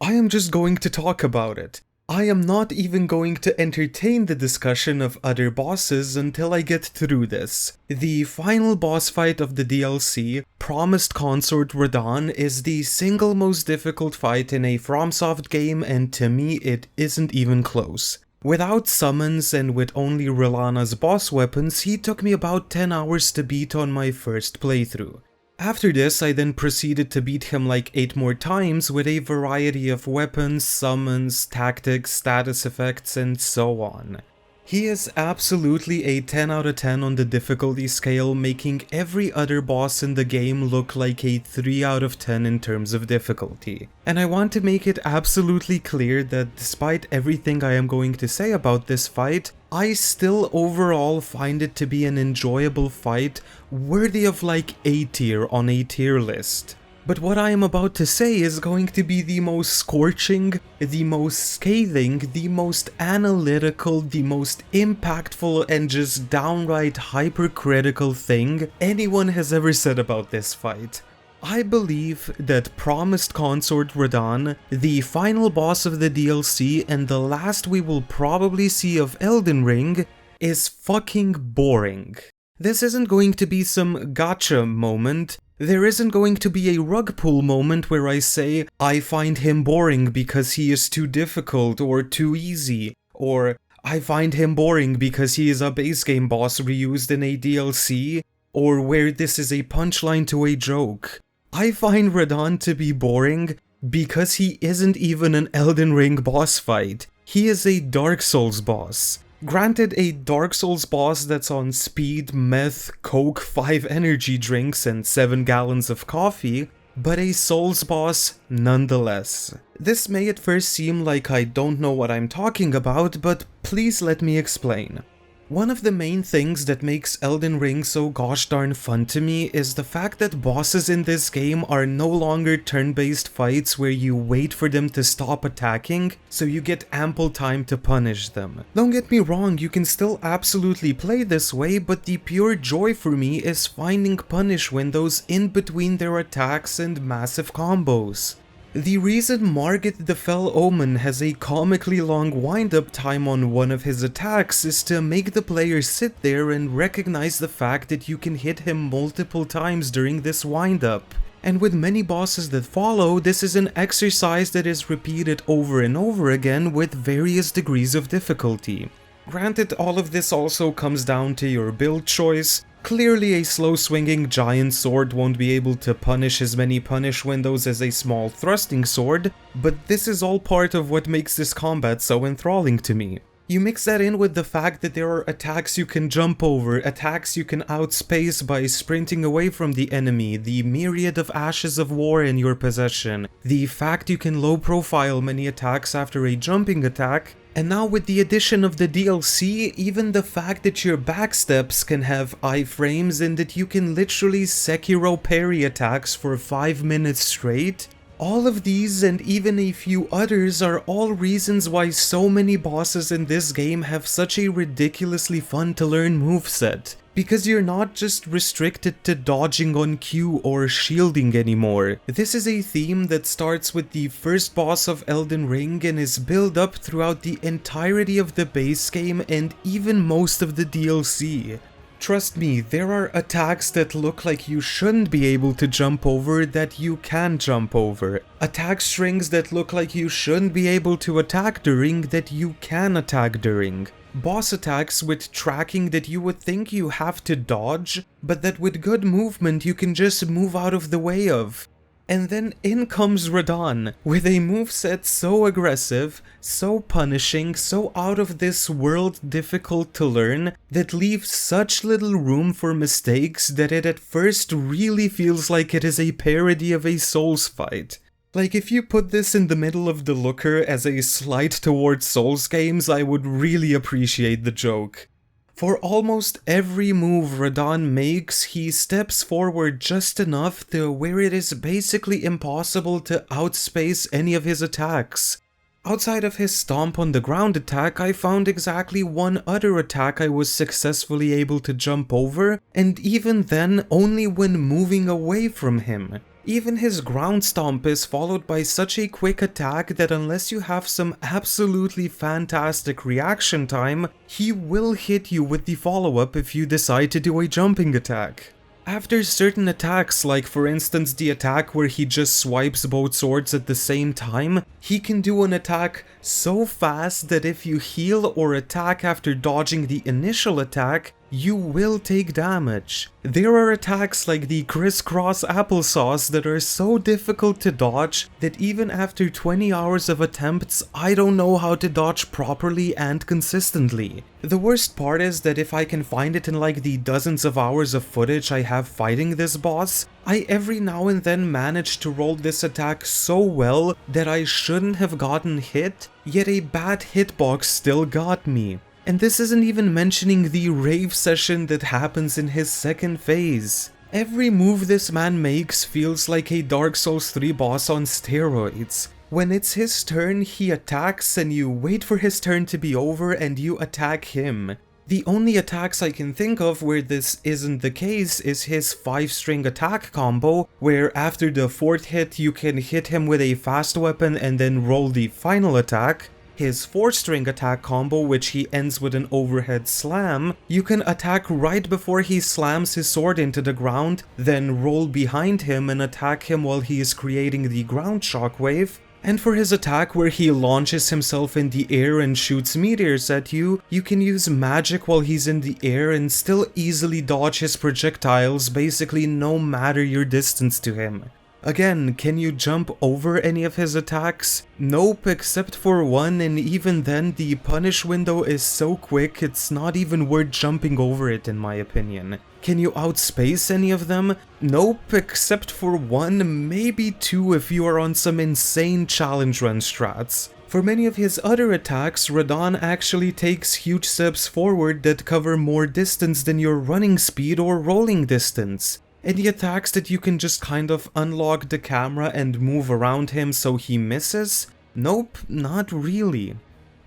I am just going to talk about it. I am not even going to entertain the discussion of other bosses until I get through this. The final boss fight of the DLC, Promised Consort Radahn, is the single most difficult fight in a FromSoft game, and to me it isn't even close. Without summons and with only Rilana's boss weapons, he took me about 10 hours to beat on my first playthrough. After this, I then proceeded to beat him like 8 more times with a variety of weapons, summons, tactics, status effects, and so on. He is absolutely a 10 out of 10 on the difficulty scale, making every other boss in the game look like a 3 out of 10 in terms of difficulty. And I want to make it absolutely clear that despite everything I am going to say about this fight, I still overall find it to be an enjoyable fight, worthy of like A tier on a tier list. But what I am about to say is going to be the most scorching, the most scathing, the most analytical, the most impactful, and just downright hypercritical thing anyone has ever said about this fight. I believe that Promised Consort Radahn, the final boss of the DLC and the last we will probably see of Elden Ring, is fucking boring. This isn't going to be some gotcha moment. There isn't going to be a rug pull moment where I say, I find him boring because he is too difficult or too easy, or I find him boring because he is a base game boss reused in a DLC, or where this is a punchline to a joke. I find Radahn to be boring because he isn't even an Elden Ring boss fight. He is a Dark Souls boss. Granted, a Dark Souls boss that's on speed, meth, coke, 5 energy drinks, and 7 gallons of coffee, but a Souls boss nonetheless. This may at first seem like I don't know what I'm talking about, but please let me explain. One of the main things that makes Elden Ring so gosh darn fun to me is the fact that bosses in this game are no longer turn-based fights where you wait for them to stop attacking, so you get ample time to punish them. Don't get me wrong, you can still absolutely play this way, but the pure joy for me is finding punish windows in between their attacks and massive combos. The reason Margit the Fell Omen has a comically long wind-up time on one of his attacks is to make the player sit there and recognize the fact that you can hit him multiple times during this wind-up. And with many bosses that follow, this is an exercise that is repeated over and over again with various degrees of difficulty. Granted, all of this also comes down to your build choice. Clearly, a slow-swinging giant sword won't be able to punish as many punish windows as a small thrusting sword, but this is all part of what makes this combat so enthralling to me. You mix that in with the fact that there are attacks you can jump over, attacks you can outspace by sprinting away from the enemy, the myriad of ashes of war in your possession, the fact you can low profile many attacks after a jumping attack, and now with the addition of the DLC, even the fact that your backsteps can have iframes and that you can literally Sekiro parry attacks for 5 minutes straight. All of these and even a few others are all reasons why so many bosses in this game have such a ridiculously fun to learn moveset. Because you're not just restricted to dodging on cue or shielding anymore. This is a theme that starts with the first boss of Elden Ring and is built up throughout the entirety of the base game and even most of the DLC. Trust me, there are attacks that look like you shouldn't be able to jump over that you can jump over. Attack strings that look like you shouldn't be able to attack during that you can attack during. Boss attacks with tracking that you would think you have to dodge, but that with good movement you can just move out of the way of. And then in comes Radahn, with a moveset so aggressive, so punishing, so out of this world difficult to learn, that leaves such little room for mistakes that it at first really feels like it is a parody of a Souls fight. Like, if you put this in the middle of the Looker as a slight towards Souls games, I would really appreciate the joke. For almost every move Radahn makes, he steps forward just enough to where it is basically impossible to outspace any of his attacks. Outside of his stomp on the ground attack, I found exactly one other attack I was successfully able to jump over, and even then only when moving away from him. Even his ground stomp is followed by such a quick attack that unless you have some absolutely fantastic reaction time, he will hit you with the follow-up if you decide to do a jumping attack. After certain attacks, like for instance the attack where he just swipes both swords at the same time, he can do an attack so fast that if you heal or attack after dodging the initial attack, you will take damage. There are attacks like the crisscross applesauce that are so difficult to dodge that even after 20 hours of attempts, I don't know how to dodge properly and consistently. The worst part is that if I can find it in like the dozens of hours of footage I have fighting this boss, I every now and then manage to roll this attack so well that I shouldn't have gotten hit, yet a bad hitbox still got me. And this isn't even mentioning the rave session that happens in his second phase. Every move this man makes feels like a Dark Souls 3 boss on steroids. When it's his turn, he attacks and you wait for his turn to be over and you attack him. The only attacks I can think of where this isn't the case is his 5-string attack combo, where after the 4th hit you can hit him with a fast weapon and then roll the final attack. His 4-string attack combo, which he ends with an overhead slam, you can attack right before he slams his sword into the ground, then roll behind him and attack him while he is creating the ground shockwave. And for his attack where he launches himself in the air and shoots meteors at you, you can use magic while he's in the air and still easily dodge his projectiles basically no matter your distance to him. Again, can you jump over any of his attacks? Nope, except for one, and even then the punish window is so quick it's not even worth jumping over it in my opinion. Can you outspace any of them? Nope, except for one, maybe two if you are on some insane challenge run strats. For many of his other attacks, Radahn actually takes huge steps forward that cover more distance than your running speed or rolling distance. Any attacks that you can just kind of unlock the camera and move around him so he misses? Nope, not really.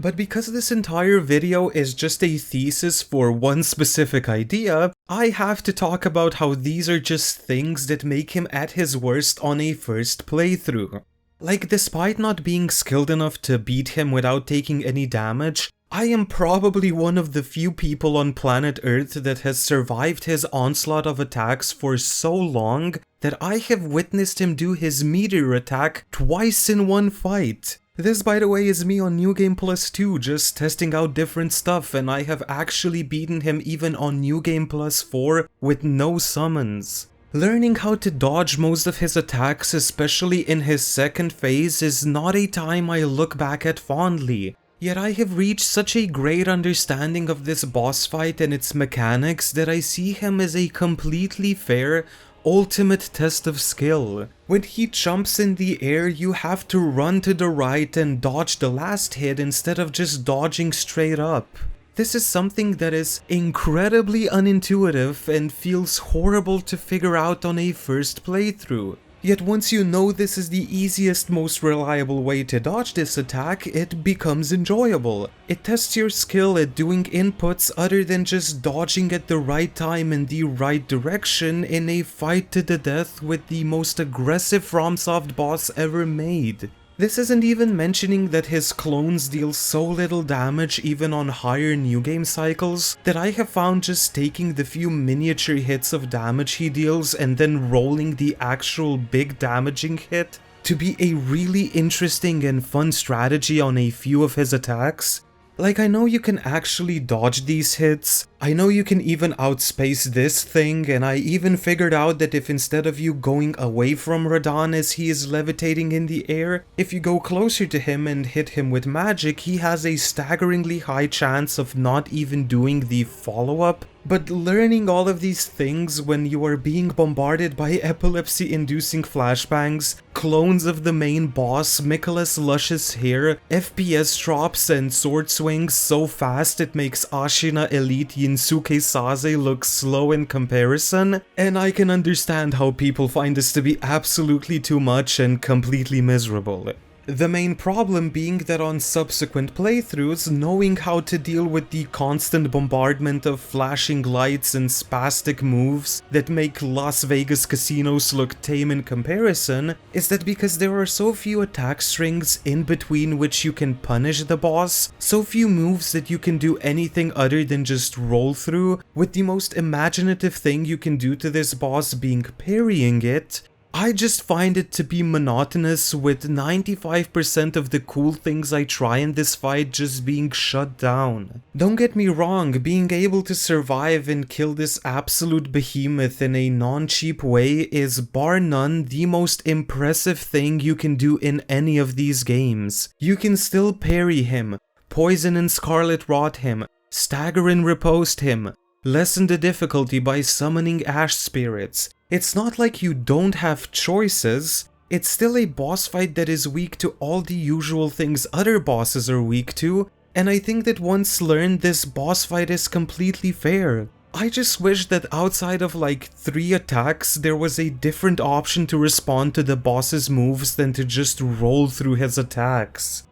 But because this entire video is just a thesis for one specific idea, I have to talk about how these are just things that make him at his worst on a first playthrough. Like, despite not being skilled enough to beat him without taking any damage, I am probably one of the few people on planet Earth that has survived his onslaught of attacks for so long that I have witnessed him do his meteor attack twice in one fight. This, by the way, is me on New Game Plus 2, just testing out different stuff, and I have actually beaten him even on New Game Plus 4 with no summons. Learning how to dodge most of his attacks, especially in his second phase, is not a time I look back at fondly. Yet I have reached such a great understanding of this boss fight and its mechanics that I see him as a completely fair, ultimate test of skill. When he jumps in the air, you have to run to the right and dodge the last hit instead of just dodging straight up. This is something that is incredibly unintuitive and feels horrible to figure out on a first playthrough. Yet once you know this is the easiest, most reliable way to dodge this attack, it becomes enjoyable. It tests your skill at doing inputs other than just dodging at the right time in the right direction in a fight to the death with the most aggressive FromSoft boss ever made. This isn't even mentioning that his clones deal so little damage even on higher new game cycles that I have found just taking the few miniature hits of damage he deals and then rolling the actual big damaging hit to be a really interesting and fun strategy on a few of his attacks. Like, I know you can actually dodge these hits, I know you can even outspace this thing, and I even figured out that if instead of you going away from Radahn as he is levitating in the air, if you go closer to him and hit him with magic, he has a staggeringly high chance of not even doing the follow-up. But learning all of these things when you are being bombarded by epilepsy-inducing flashbangs, clones of the main boss, Michaela's luscious hair, FPS drops and sword swings so fast it makes Ashina Elite Yinsuke Sase look slow in comparison, and I can understand how people find this to be absolutely too much and completely miserable. The main problem being that on subsequent playthroughs, knowing how to deal with the constant bombardment of flashing lights and spastic moves that make Las Vegas casinos look tame in comparison, is that because there are so few attack strings in between which you can punish the boss, so few moves that you can do anything other than just roll through, with the most imaginative thing you can do to this boss being parrying it, I just find it to be monotonous, with 95% of the cool things I try in this fight just being shut down. Don't get me wrong, being able to survive and kill this absolute behemoth in a non-cheap way is bar none the most impressive thing you can do in any of these games. You can still parry him, poison and scarlet rot him, stagger and riposte him, lessen the difficulty by summoning ash spirits. It's not like you don't have choices. It's still a boss fight that is weak to all the usual things other bosses are weak to, and I think that once learned, this boss fight is completely fair. I just wish that outside of like 3 attacks, there was a different option to respond to the boss's moves than to just roll through his attacks.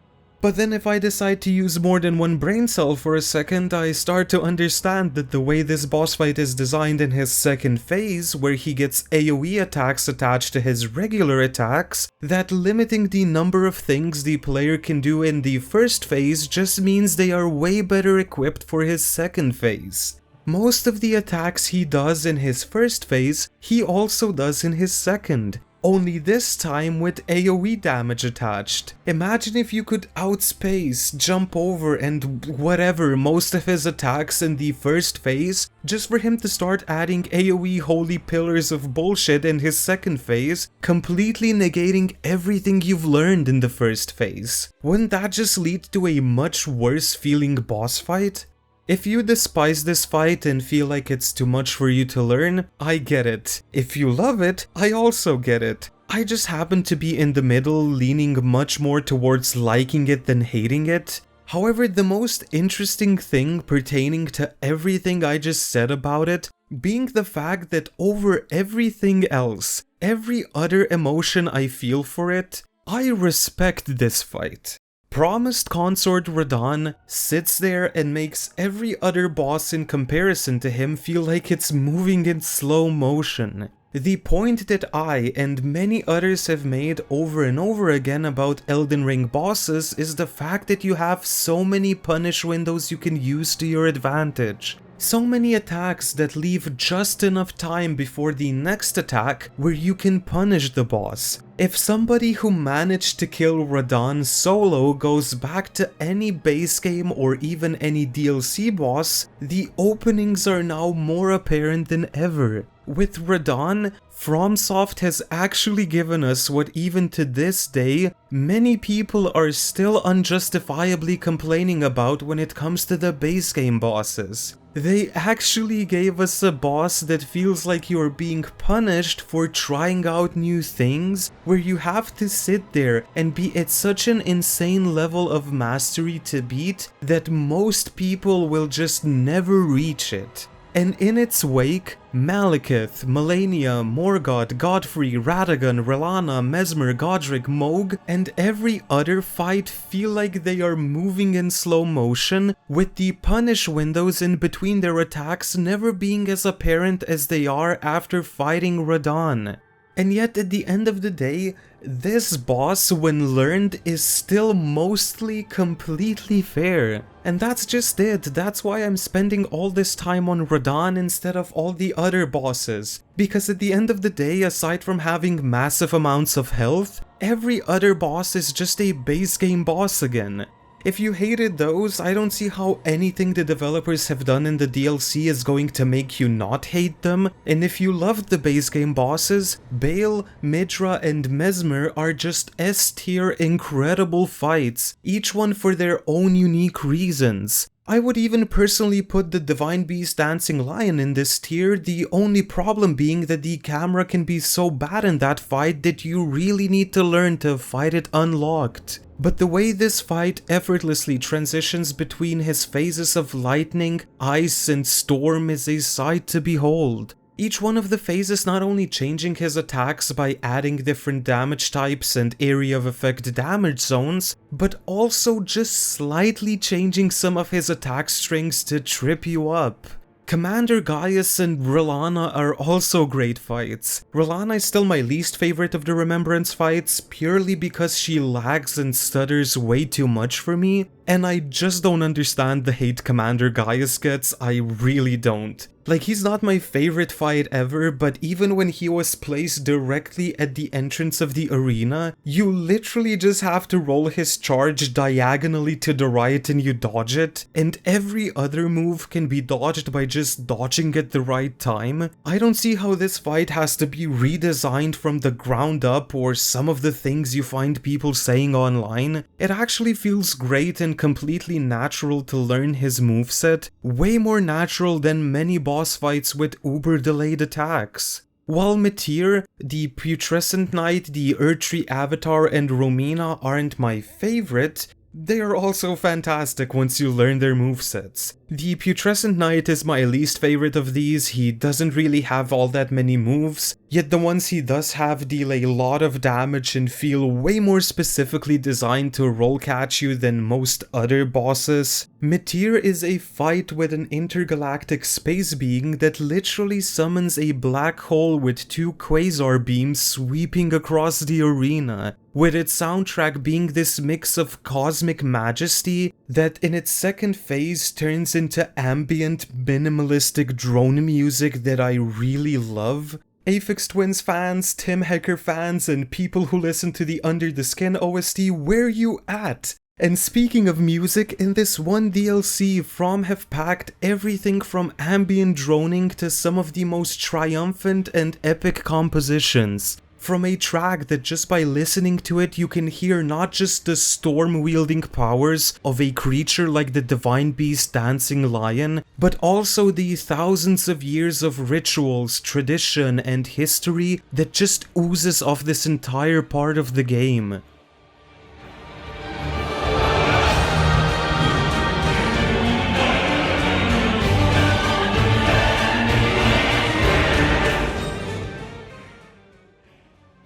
But then if I decide to use more than one brain cell for a second, I start to understand that the way this boss fight is designed in his second phase, where he gets AoE attacks attached to his regular attacks, that limiting the number of things the player can do in the first phase just means they are way better equipped for his second phase. Most of the attacks he does in his first phase, he also does in his second. Only this time with AoE damage attached. Imagine if you could outspace, jump over and whatever most of his attacks in the first phase, just for him to start adding AoE holy pillars of bullshit in his second phase, completely negating everything you've learned in the first phase. Wouldn't that just lead to a much worse feeling boss fight? If you despise this fight and feel like it's too much for you to learn, I get it. If you love it, I also get it. I just happen to be in the middle, leaning much more towards liking it than hating it. However, the most interesting thing pertaining to everything I just said about it, being the fact that over everything else, every other emotion I feel for it, I respect this fight. Promised Consort Radahn sits there and makes every other boss in comparison to him feel like it's moving in slow motion. The point that I and many others have made over and over again about Elden Ring bosses is the fact that you have so many punish windows you can use to your advantage. So many attacks that leave just enough time before the next attack where you can punish the boss. If somebody who managed to kill Radahn solo goes back to any base game or even any DLC boss, the openings are now more apparent than ever. With Radahn, FromSoft has actually given us what even to this day, many people are still unjustifiably complaining about when it comes to the base game bosses. They actually gave us a boss that feels like you're being punished for trying out new things, where you have to sit there and be at such an insane level of mastery to beat that most people will just never reach it. And in its wake, Malekith, Malenia, Morgoth, Godfrey, Radagon, Relana, Mesmer, Godric, Mohg, and every other fight feel like they are moving in slow motion, with the punish windows in between their attacks never being as apparent as they are after fighting Radahn. And yet at the end of the day, this boss, when learned, is still mostly completely fair. And that's just it, that's why I'm spending all this time on Radahn instead of all the other bosses. Because at the end of the day, aside from having massive amounts of health, every other boss is just a base game boss again. If you hated those, I don't see how anything the developers have done in the DLC is going to make you not hate them, and if you loved the base game bosses, Bale, Midra, and Mesmer are just S-tier incredible fights, each one for their own unique reasons. I would even personally put the Divine Beast Dancing Lion in this tier, the only problem being that the camera can be so bad in that fight that you really need to learn to fight it unlocked. But the way this fight effortlessly transitions between his phases of lightning, ice, and storm is a sight to behold. Each one of the phases not only changing his attacks by adding different damage types and area of effect damage zones, but also just slightly changing some of his attack strings to trip you up. Commander Gaius and Relana are also great fights. Relana is still my least favorite of the Remembrance fights, purely because she lags and stutters way too much for me, and I just don't understand the hate Commander Gaius gets, I really don't. Like, he's not my favorite fight ever, but even when he was placed directly at the entrance of the arena, you literally just have to roll his charge diagonally to the right and you dodge it, and every other move can be dodged by just dodging at the right time. I don't see how this fight has to be redesigned from the ground up or some of the things you find people saying online. It actually feels great and completely natural to learn his moveset, way more natural than many boss fights with uber delayed attacks. While Metyr, the Putrescent Knight, the Erdtree Avatar, and Romina aren't my favorite, they are also fantastic once you learn their movesets. The Putrescent Knight is my least favorite of these. He doesn't really have all that many moves, yet the ones he does have deal a lot of damage and feel way more specifically designed to roll catch you than most other bosses. Metyr is a fight with an intergalactic space being that literally summons a black hole with two quasar beams sweeping across the arena, with its soundtrack being this mix of cosmic majesty that in its second phase turns into ambient, minimalistic drone music that I really love. Aphex Twins fans, Tim Hecker fans, and people who listen to the Under the Skin OST, where you at? And speaking of music, in this one DLC, From have packed everything from ambient droning to some of the most triumphant and epic compositions. From a track that just by listening to it you can hear not just the storm-wielding powers of a creature like the Divine Beast Dancing Lion, but also the thousands of years of rituals, tradition, and history that just oozes off this entire part of the game.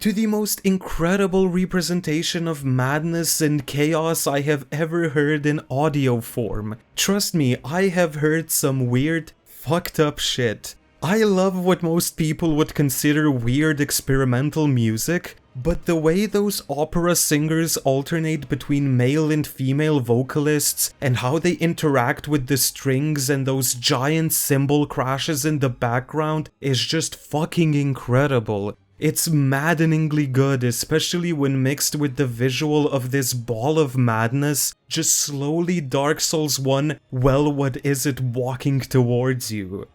To the most incredible representation of madness and chaos I have ever heard in audio form. Trust me, I have heard some weird, fucked up shit. I love what most people would consider weird experimental music, but the way those opera singers alternate between male and female vocalists and how they interact with the strings and those giant cymbal crashes in the background is just fucking incredible. It's maddeningly good, especially when mixed with the visual of this ball of madness just slowly Dark Souls 1, well, what is it, walking towards you.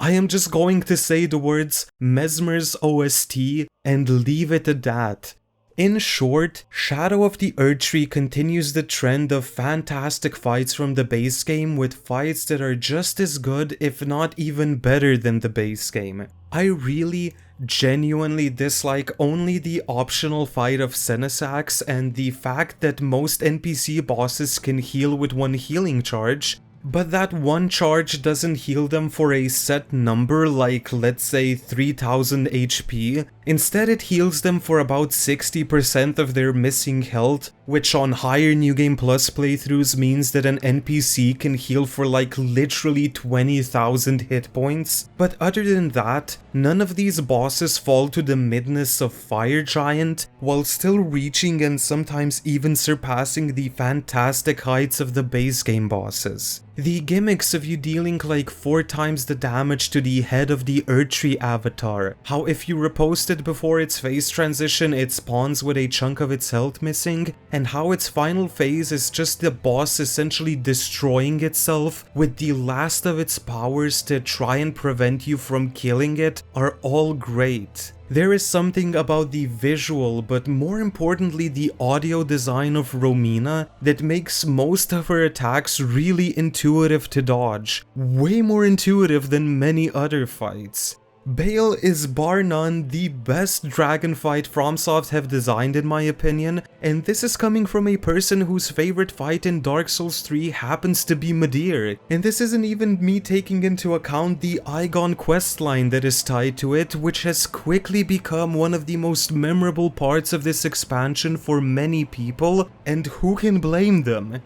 I am just going to say the words Mesmer's OST and leave it at that. In short, Shadow of the Erdtree continues the trend of fantastic fights from the base game with fights that are just as good, if not even better than the base game. I really, genuinely dislike only the optional fight of Senesax and the fact that most NPC bosses can heal with one healing charge, but that one charge doesn't heal them for a set number like, let's say, 3000 HP. Instead, it heals them for about 60% of their missing health, which on higher New Game Plus playthroughs means that an NPC can heal for like literally 20,000 hit points. But other than that, none of these bosses fall to the midness of Fire Giant, while still reaching and sometimes even surpassing the fantastic heights of the base game bosses. The gimmicks of you dealing like 4 times the damage to the head of the Erdtree avatar, how if you riposte it before its phase transition it spawns with a chunk of its health missing, and how its final phase is just the boss essentially destroying itself with the last of its powers to try and prevent you from killing it, are all great. There is something about the visual, but more importantly the audio design of Romina that makes most of her attacks really intuitive to dodge, way more intuitive than many other fights. Bale is bar none the best dragon fight FromSoft have designed in my opinion, and this is coming from a person whose favorite fight in Dark Souls 3 happens to be Midir, and this isn't even me taking into account the Aigon questline that is tied to it, which has quickly become one of the most memorable parts of this expansion for many people, and who can blame them?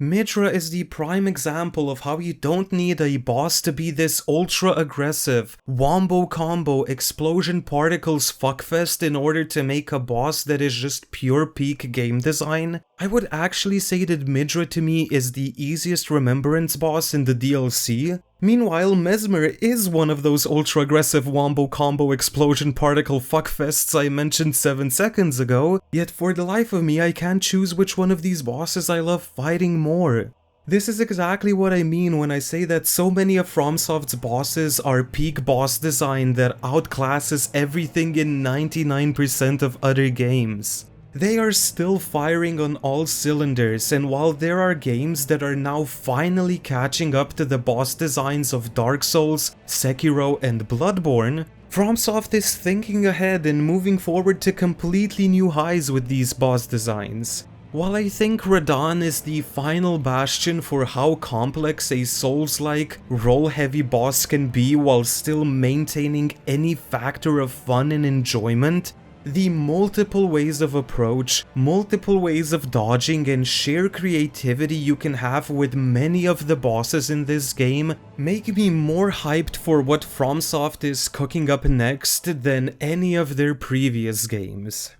Midra is the prime example of how you don't need a boss to be this ultra aggressive, wombo combo explosion particles fuckfest in order to make a boss that is just pure peak game design. I would actually say that Midra to me is the easiest remembrance boss in the DLC. Meanwhile, Mesmer is one of those ultra aggressive wombo combo explosion particle fuckfests I mentioned 7 seconds ago, yet for the life of me I can't choose which one of these bosses I love fighting more. This is exactly what I mean when I say that so many of FromSoft's bosses are peak boss design that outclasses everything in 99% of other games. They are still firing on all cylinders, and while there are games that are now finally catching up to the boss designs of Dark Souls, Sekiro and Bloodborne, FromSoft is thinking ahead and moving forward to completely new highs with these boss designs. While I think Radahn is the final bastion for how complex a Souls-like, roll-heavy boss can be while still maintaining any factor of fun and enjoyment, the multiple ways of approach, multiple ways of dodging, and sheer creativity you can have with many of the bosses in this game make me more hyped for what FromSoft is cooking up next than any of their previous games.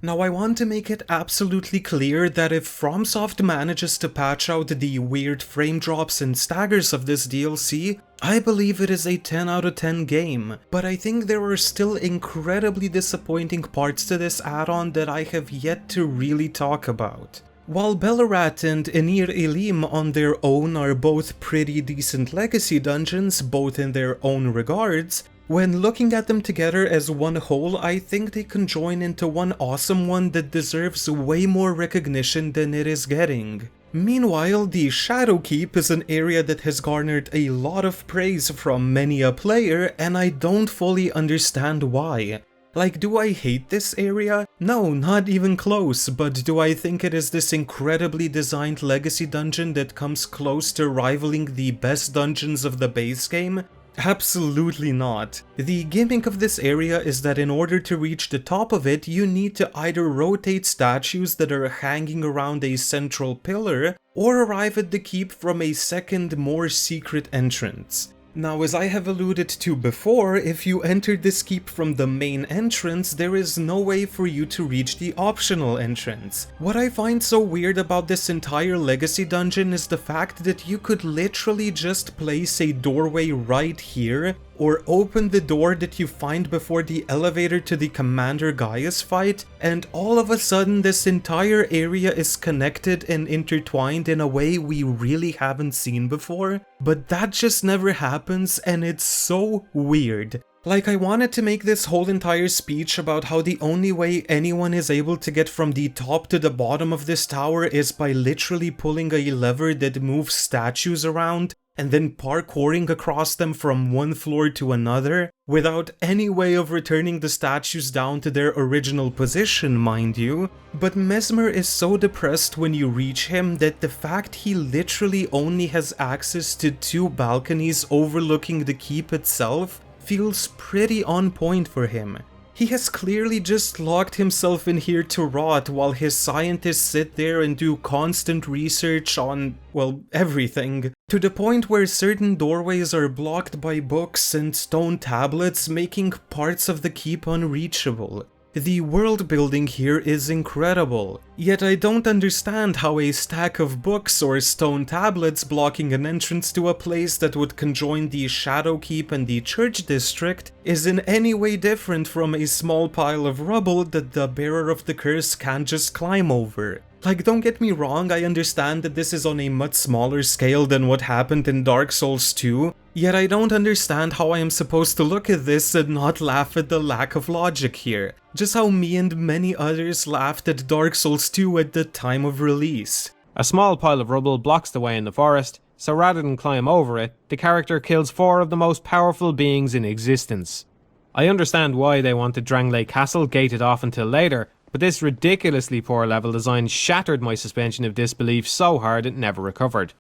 Now I want to make it absolutely clear that if FromSoft manages to patch out the weird frame drops and staggers of this DLC, I believe it is a 10 out of 10 game, but I think there are still incredibly disappointing parts to this add-on that I have yet to really talk about. While Bellarat and Enir Elim on their own are both pretty decent legacy dungeons, both in their own regards, When looking at them together as one whole, I think they conjoin into one awesome one that deserves way more recognition than it is getting. Meanwhile, the Shadow Keep is an area that has garnered a lot of praise from many a player, and I don't fully understand why. Like, do I hate this area? No, not even close, but do I think it is this incredibly designed legacy dungeon that comes close to rivaling the best dungeons of the base game? Absolutely not. The gimmick of this area is that in order to reach the top of it, you need to either rotate statues that are hanging around a central pillar, or arrive at the keep from a second, more secret entrance. Now, as I have alluded to before, if you enter this keep from the main entrance, there is no way for you to reach the optional entrance. What I find so weird about this entire legacy dungeon is the fact that you could literally just place a doorway right here, or open the door that you find before the elevator to the Commander Gaius fight, and all of a sudden this entire area is connected and intertwined in a way we really haven't seen before. But that just never happens, and it's so weird. Like, I wanted to make this whole entire speech about how the only way anyone is able to get from the top to the bottom of this tower is by literally pulling a lever that moves statues around, and then parkouring across them from one floor to another, without any way of returning the statues down to their original position, mind you. But Mesmer is so depressed when you reach him that the fact he literally only has access to 2 balconies overlooking the keep itself feels pretty on point for him. He has clearly just locked himself in here to rot while his scientists sit there and do constant research on, well, everything. To the point where certain doorways are blocked by books and stone tablets, making parts of the keep unreachable. The world building here is incredible, yet I don't understand how a stack of books or stone tablets blocking an entrance to a place that would conjoin the Shadow Keep and the Church District is in any way different from a small pile of rubble that the bearer of the curse can't just climb over. Like, don't get me wrong, I understand that this is on a much smaller scale than what happened in Dark Souls 2, yet I don't understand how I am supposed to look at this and not laugh at the lack of logic here. Just how me and many others laughed at Dark Souls 2 at the time of release. A small pile of rubble blocks the way in the forest, so rather than climb over it, the character kills 4 of the most powerful beings in existence. I understand why they wanted Drangley Castle gated off until later, but this ridiculously poor level design shattered my suspension of disbelief so hard it never recovered.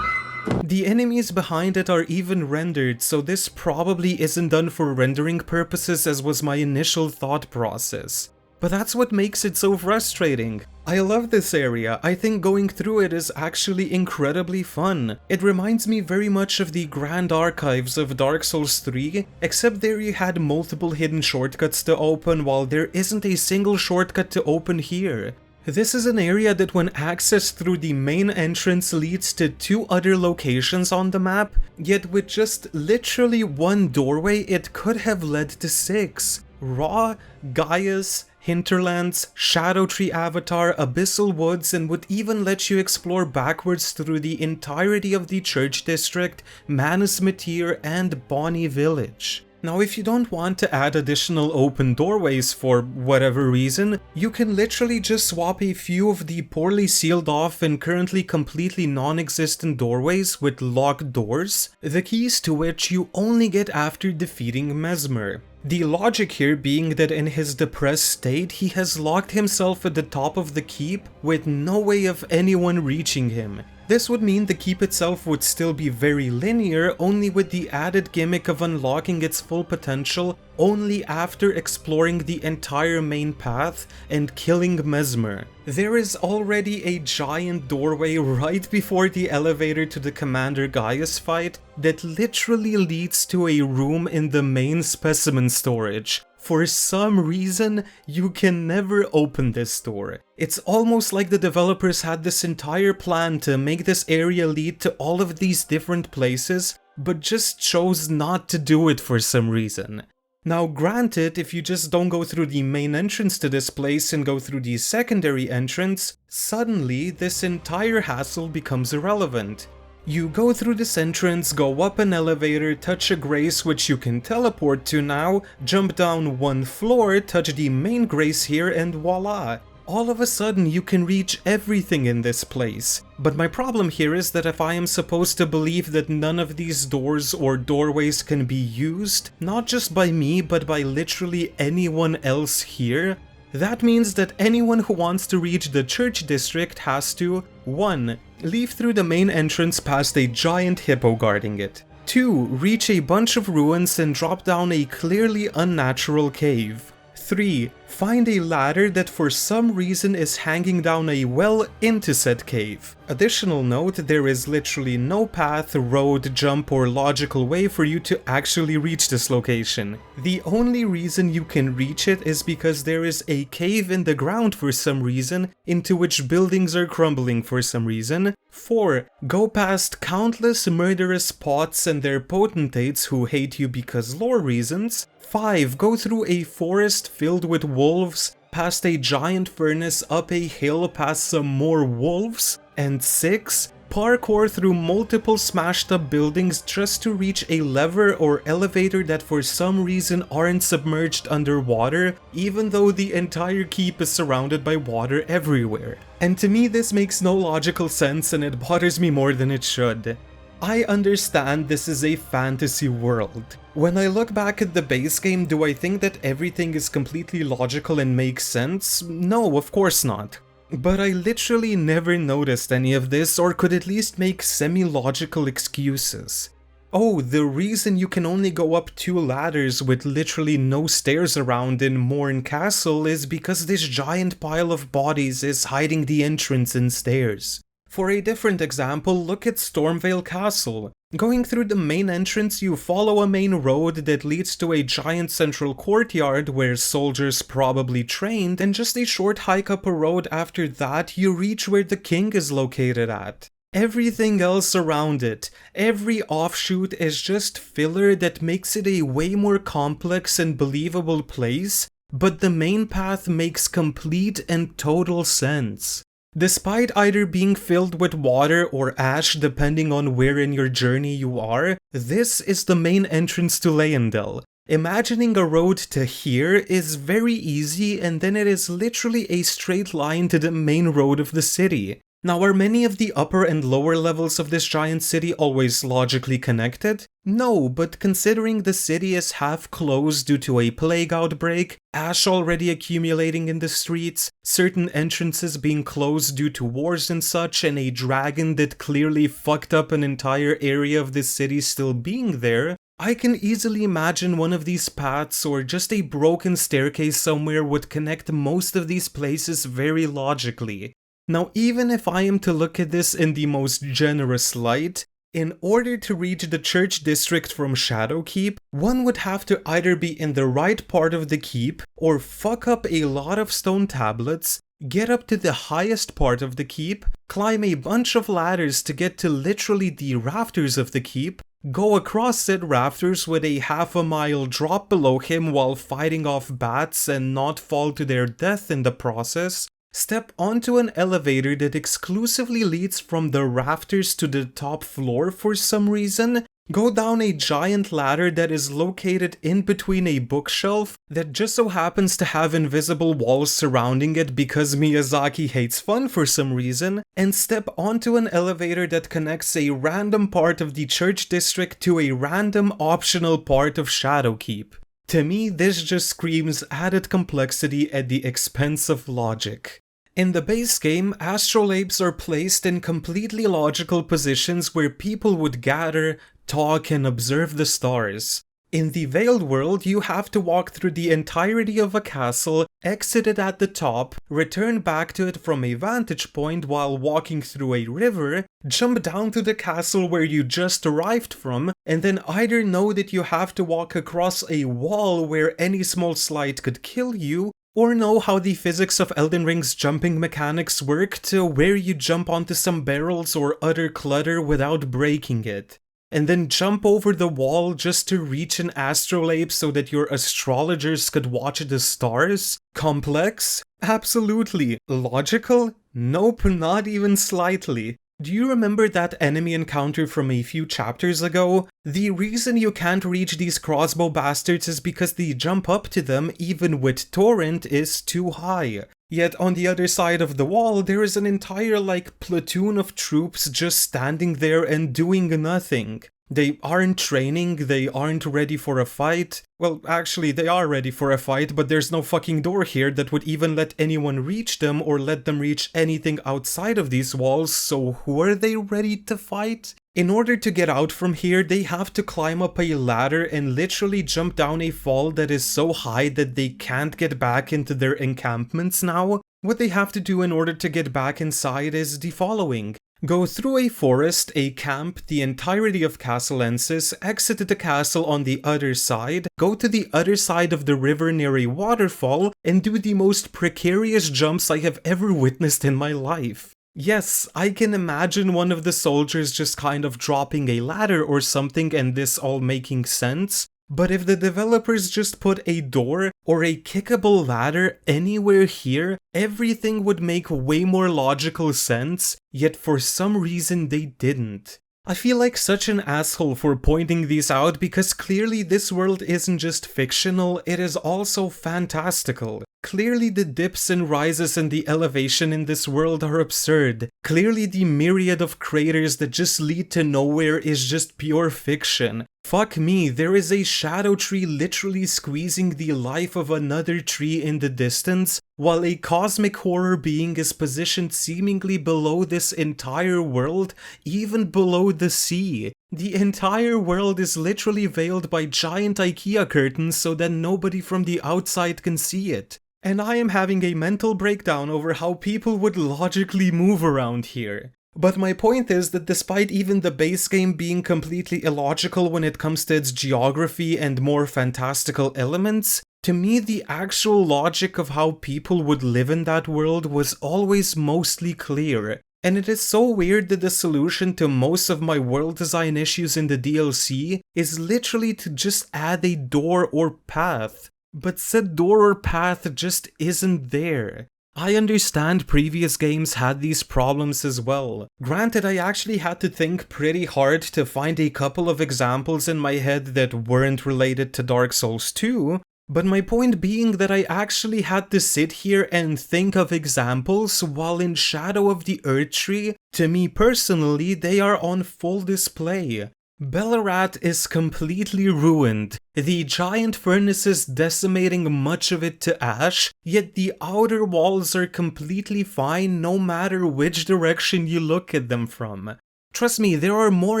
The enemies behind it are even rendered, so this probably isn't done for rendering purposes as was my initial thought process. But that's what makes it so frustrating. I love this area. I think going through it is actually incredibly fun. It reminds me very much of the Grand Archives of Dark Souls 3, except there you had multiple hidden shortcuts to open while there isn't a single shortcut to open here. This is an area that when accessed through the main entrance leads to 2 other locations on the map, yet with just literally 1 doorway it could have led to 6. Ra, Gaius, Hinterlands, Erdtree Avatar, Abyssal Woods, and would even let you explore backwards through the entirety of the Church District, Manus Meteor, and Bonnie Village. Now, if you don't want to add additional open doorways for whatever reason, you can literally just swap a few of the poorly sealed off and currently completely non-existent doorways with locked doors, the keys to which you only get after defeating Mesmer. The logic here being that in his depressed state, he has locked himself at the top of the keep with no way of anyone reaching him. This would mean the keep itself would still be very linear, only with the added gimmick of unlocking its full potential only after exploring the entire main path and killing Mesmer. There is already a giant doorway right before the elevator to the Commander Gaius fight that literally leads to a room in the main specimen storage. For some reason, you can never open this door. It's almost like the developers had this entire plan to make this area lead to all of these different places, but just chose not to do it for some reason. Now granted, if you just don't go through the main entrance to this place and go through the secondary entrance, suddenly this entire hassle becomes irrelevant. You go through this entrance, go up an elevator, touch a grace which you can teleport to now, jump down one floor, touch the main grace here, and voila! All of a sudden you can reach everything in this place. But my problem here is that if I am supposed to believe that none of these doors or doorways can be used, not just by me but by literally anyone else here, that means that anyone who wants to reach the church district has to 1. Leave through the main entrance past a giant hippo guarding it. 2. Reach a bunch of ruins and drop down a clearly unnatural cave. 3. Find a ladder that for some reason is hanging down a well into said cave. Additional note, there is literally no path, road, jump, or logical way for you to actually reach this location. The only reason you can reach it is because there is a cave in the ground for some reason, into which buildings are crumbling for some reason. 4. Go past countless murderous pots and their potentates who hate you because lore reasons. 5. Go through a forest filled with wolves, past a giant furnace, up a hill past some more wolves. And 6. Parkour through multiple smashed up buildings just to reach a lever or elevator that for some reason aren't submerged underwater, even though the entire keep is surrounded by water everywhere. And to me this makes no logical sense and it bothers me more than it should. I understand this is a fantasy world. When I look back at the base game, do I think that everything is completely logical and makes sense? No, of course not. But I literally never noticed any of this or could at least make semi-logical excuses. Oh, the reason you can only go up 2 ladders with literally no stairs around in Morn Castle is because this giant pile of bodies is hiding the entrance and stairs. For a different example, look at Stormvale Castle. Going through the main entrance, you follow a main road that leads to a giant central courtyard where soldiers probably trained, and just a short hike up a road after that, you reach where the king is located at. Everything else around it, every offshoot is just filler that makes it a way more complex and believable place, but the main path makes complete and total sense. Despite either being filled with water or ash depending on where in your journey you are, this is the main entrance to Leyendell. Imagining a road to here is very easy and then it is literally a straight line to the main road of the city. Now, are many of the upper and lower levels of this giant city always logically connected? No, but considering the city is half closed due to a plague outbreak, ash already accumulating in the streets, certain entrances being closed due to wars and such, and a dragon that clearly fucked up an entire area of this city still being there, I can easily imagine one of these paths or just a broken staircase somewhere would connect most of these places very logically. Now, even if I am to look at this in the most generous light, in order to reach the church district from Shadowkeep, one would have to either be in the right part of the keep, or fuck up a lot of stone tablets, get up to the highest part of the keep, climb a bunch of ladders to get to literally the rafters of the keep, go across said rafters with a half-a-mile drop below him while fighting off bats and not fall to their death in the process, step onto an elevator that exclusively leads from the rafters to the top floor for some reason, go down a giant ladder that is located in between a bookshelf that just so happens to have invisible walls surrounding it because Miyazaki hates fun for some reason, and step onto an elevator that connects a random part of the church district to a random optional part of Shadowkeep. To me, this just screams added complexity at the expense of logic. In the base game, astrolabes are placed in completely logical positions where people would gather, talk, and observe the stars. In the Veiled World, you have to walk through the entirety of a castle, exit it at the top, return back to it from a vantage point while walking through a river, jump down to the castle where you just arrived from, and then either know that you have to walk across a wall where any small slide could kill you, or know how the physics of Elden Ring's jumping mechanics work to where you jump onto some barrels or other clutter without breaking it. and then jump over the wall just to reach an astrolabe so that your astrologers could watch the stars? Complex? Absolutely. Logical? Nope, not even slightly. Do you remember that enemy encounter from a few chapters ago? The reason you can't reach these crossbow bastards is because the jump up to them, even with torrent, is too high. Yet on the other side of the wall, there is an entire platoon of troops just standing there and doing nothing. They aren't training, they aren't ready for a fight. Well, actually, they are ready for a fight, but there's no fucking door here that would even let anyone reach them or let them reach anything outside of these walls, so who are they ready to fight? In order to get out from here, they have to climb up a ladder and literally jump down a fall that is so high that they can't get back into their encampments now. What they have to do in order to get back inside is the following. Go through a forest, a camp, the entirety of Castellensis, exit the castle on the other side, go to the other side of the river near a waterfall, and do the most precarious jumps I have ever witnessed in my life. Yes, I can imagine one of the soldiers just kind of dropping a ladder or something and this all making sense. But if the developers just put a door or a kickable ladder anywhere here, everything would make way more logical sense, yet for some reason they didn't. I feel like such an asshole for pointing these out because clearly this world isn't just fictional, it is also fantastical. Clearly the dips and rises and the elevation in this world are absurd. Clearly the myriad of craters that just lead to nowhere is just pure fiction. Fuck me, there is a shadow tree literally squeezing the life of another tree in the distance, while a cosmic horror being is positioned seemingly below this entire world, even below the sea. The entire world is literally veiled by giant IKEA curtains so that nobody from the outside can see it. And I am having a mental breakdown over how people would logically move around here. But my point is that despite even the base game being completely illogical when it comes to its geography and more fantastical elements, to me the actual logic of how people would live in that world was always mostly clear. And it is so weird that the solution to most of my world design issues in the DLC is literally to just add a door or path. But said door or path just isn't there. I understand previous games had these problems as well. Granted, I actually had to think pretty hard to find a couple of examples in my head that weren't related to Dark Souls 2, but my point being that I actually had to sit here and think of examples while in Shadow of the Erdtree, to me personally, they are on full display. Ballarat is completely ruined, the giant furnaces decimating much of it to ash, yet the outer walls are completely fine no matter which direction you look at them from. Trust me, there are more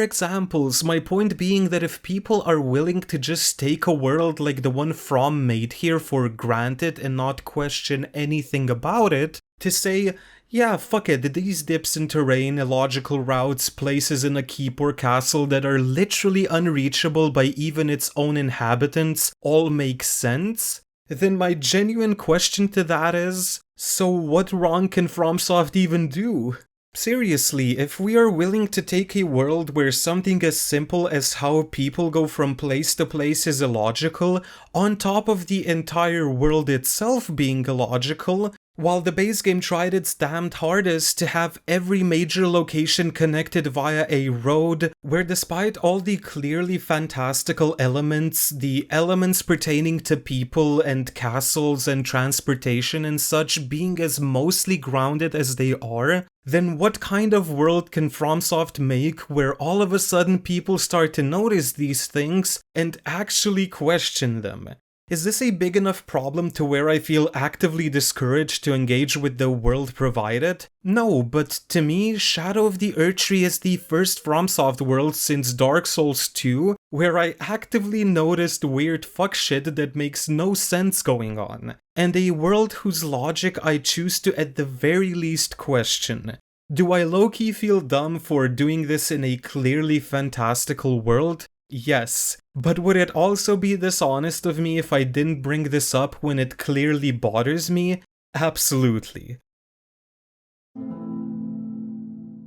examples, my point being that if people are willing to just take a world like the one From made here for granted and not question anything about it, to say, yeah, fuck it, these dips in terrain, illogical routes, places in a keep or castle that are literally unreachable by even its own inhabitants all make sense? Then my genuine question to that is, so what wrong can FromSoft even do? Seriously, if we are willing to take a world where something as simple as how people go from place to place is illogical, on top of the entire world itself being illogical, while the base game tried its damned hardest to have every major location connected via a road, where despite all the clearly fantastical elements, the elements pertaining to people and castles and transportation and such being as mostly grounded as they are, then what kind of world can FromSoft make where all of a sudden people start to notice these things and actually question them? Is this a big enough problem to where I feel actively discouraged to engage with the world provided? No, but to me, Shadow of the Erdtree is the first FromSoft world since Dark Souls 2 where I actively noticed weird fuck shit that makes no sense going on, and a world whose logic I choose to at the very least question. Do I low-key feel dumb for doing this in a clearly fantastical world? Yes, but would it also be dishonest of me if I didn't bring this up when it clearly bothers me? Absolutely.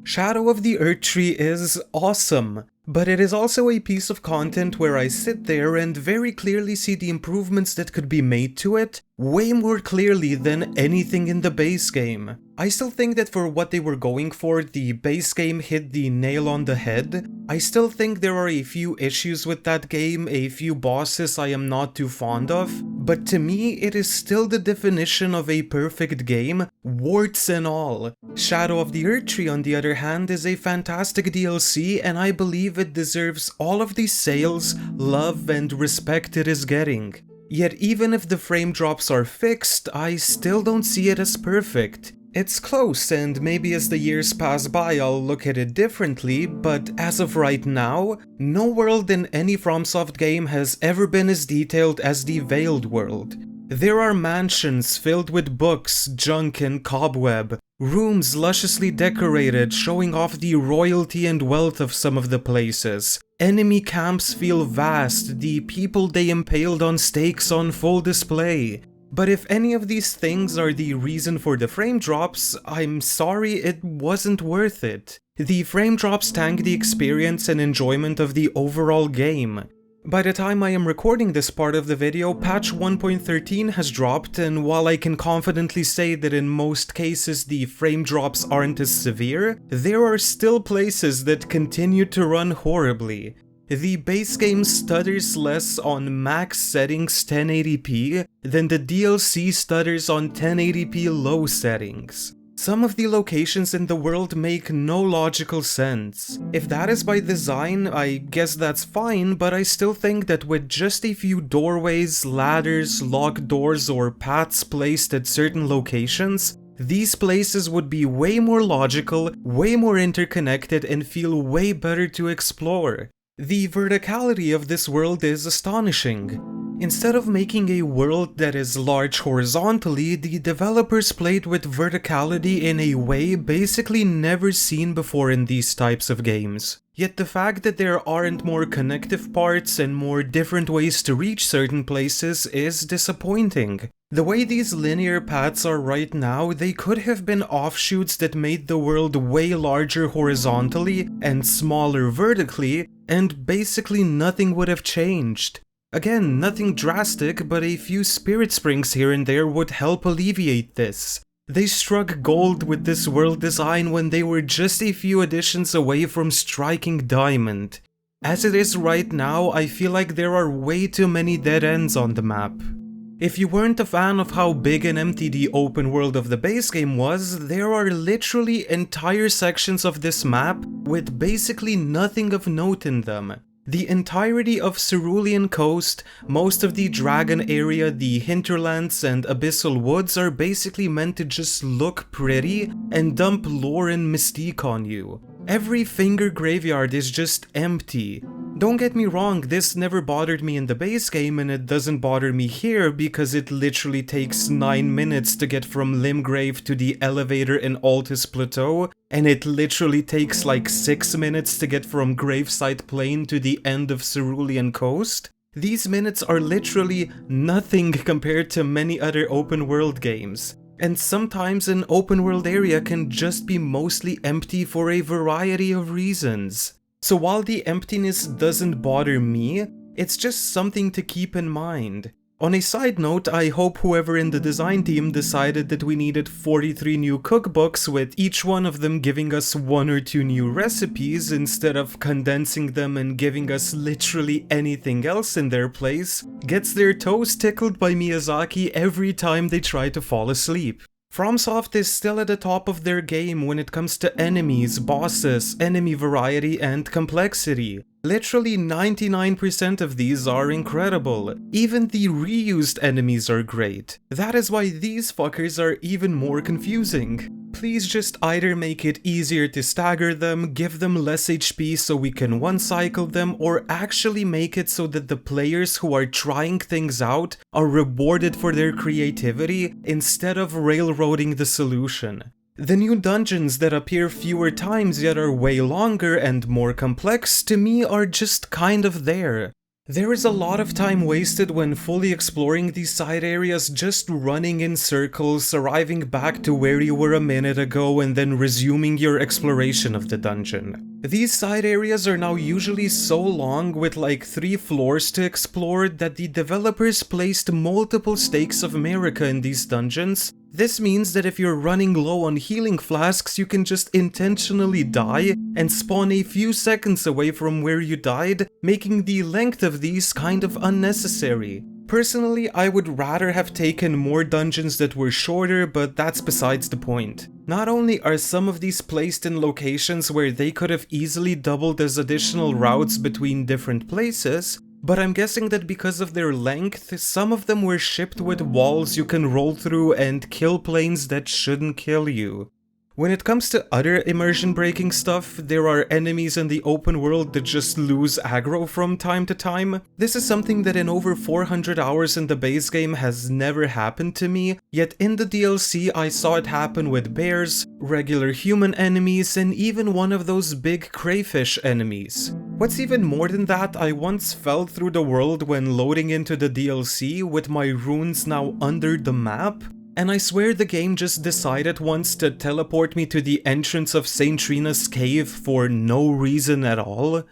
Shadow of the Erdtree is awesome, but it is also a piece of content where I sit there and very clearly see the improvements that could be made to it way more clearly than anything in the base game. I still think that for what they were going for, the base game hit the nail on the head. I still think there are a few issues with that game, a few bosses I am not too fond of, but to me it is still the definition of a perfect game, warts and all. Shadow of the Erdtree, on the other hand, is a fantastic DLC, and I believe it deserves all of the sales, love, and respect it is getting. Yet even if the frame drops are fixed, I still don't see it as perfect. It's close, and maybe as the years pass by I'll look at it differently, but as of right now, no world in any FromSoft game has ever been as detailed as the Veiled world. There are mansions filled with books, junk, and cobweb, rooms lusciously decorated showing off the royalty and wealth of some of the places. Enemy camps feel vast, the people they impaled on stakes on full display. But if any of these things are the reason for the frame drops, I'm sorry, it wasn't worth it. The frame drops tank the experience and enjoyment of the overall game. By the time I am recording this part of the video, patch 1.13 has dropped, and while I can confidently say that in most cases the frame drops aren't as severe, there are still places that continue to run horribly. The base game stutters less on max settings 1080p than the DLC stutters on 1080p low settings. Some of the locations in the world make no logical sense. If that is by design, I guess that's fine, but I still think that with just a few doorways, ladders, locked doors, or paths placed at certain locations, these places would be way more logical, way more interconnected, and feel way better to explore. The verticality of this world is astonishing. Instead of making a world that is large horizontally, the developers played with verticality in a way basically never seen before in these types of games. Yet the fact that there aren't more connective parts and more different ways to reach certain places is disappointing. The way these linear paths are right now, they could have been offshoots that made the world way larger horizontally and smaller vertically, and basically nothing would have changed. Again, nothing drastic, but a few spirit springs here and there would help alleviate this. They struck gold with this world design when they were just a few additions away from striking diamond. As it is right now, I feel like there are way too many dead ends on the map. If you weren't a fan of how big and empty the open world of the base game was, there are literally entire sections of this map with basically nothing of note in them. The entirety of Cerulean Coast, most of the Dragon area, the hinterlands, and Abyssal Woods are basically meant to just look pretty and dump lore and mystique on you. Every finger graveyard is just empty. Don't get me wrong, this never bothered me in the base game, and it doesn't bother me here because it literally takes 9 minutes to get from Limgrave to the elevator in Altus Plateau, and it literally takes like 6 minutes to get from Gravesite Plain to the end of Cerulean Coast. These minutes are literally nothing compared to many other open world games. And sometimes an open world area can just be mostly empty for a variety of reasons. So while the emptiness doesn't bother me, it's just something to keep in mind. On a side note, I hope whoever in the design team decided that we needed 43 new cookbooks, with each one of them giving us 1 or 2 new recipes instead of condensing them and giving us literally anything else in their place, gets their toes tickled by Miyazaki every time they try to fall asleep. FromSoft is still at the top of their game when it comes to enemies, bosses, enemy variety, and complexity. Literally 99% of these are incredible. Even the reused enemies are great. That is why these fuckers are even more confusing. Please just either make it easier to stagger them, give them less HP so we can one-cycle them, or actually make it so that the players who are trying things out are rewarded for their creativity instead of railroading the solution. The new dungeons that appear fewer times yet are way longer and more complex to me are just kind of there. There is a lot of time wasted when fully exploring these side areas, just running in circles, arriving back to where you were a minute ago, and then resuming your exploration of the dungeon. These side areas are now usually so long, with like 3 floors to explore, that the developers placed multiple stakes of America in these dungeons. This means that if you're running low on healing flasks, you can just intentionally die and spawn a few seconds away from where you died, making the length of these kind of unnecessary. Personally, I would rather have taken more dungeons that were shorter, but that's besides the point. Not only are some of these placed in locations where they could have easily doubled as additional routes between different places, but I'm guessing that because of their length, some of them were shipped with walls you can roll through and kill planes that shouldn't kill you. When it comes to other immersion breaking stuff, there are enemies in the open world that just lose aggro from time to time. This is something that in over 400 hours in the base game has never happened to me, yet in the DLC I saw it happen with bears, regular human enemies, and even one of those big crayfish enemies. What's even more than that, I once fell through the world when loading into the DLC with my runes now under the map. And I swear the game just decided once to teleport me to the entrance of St. Trina's cave for no reason at all.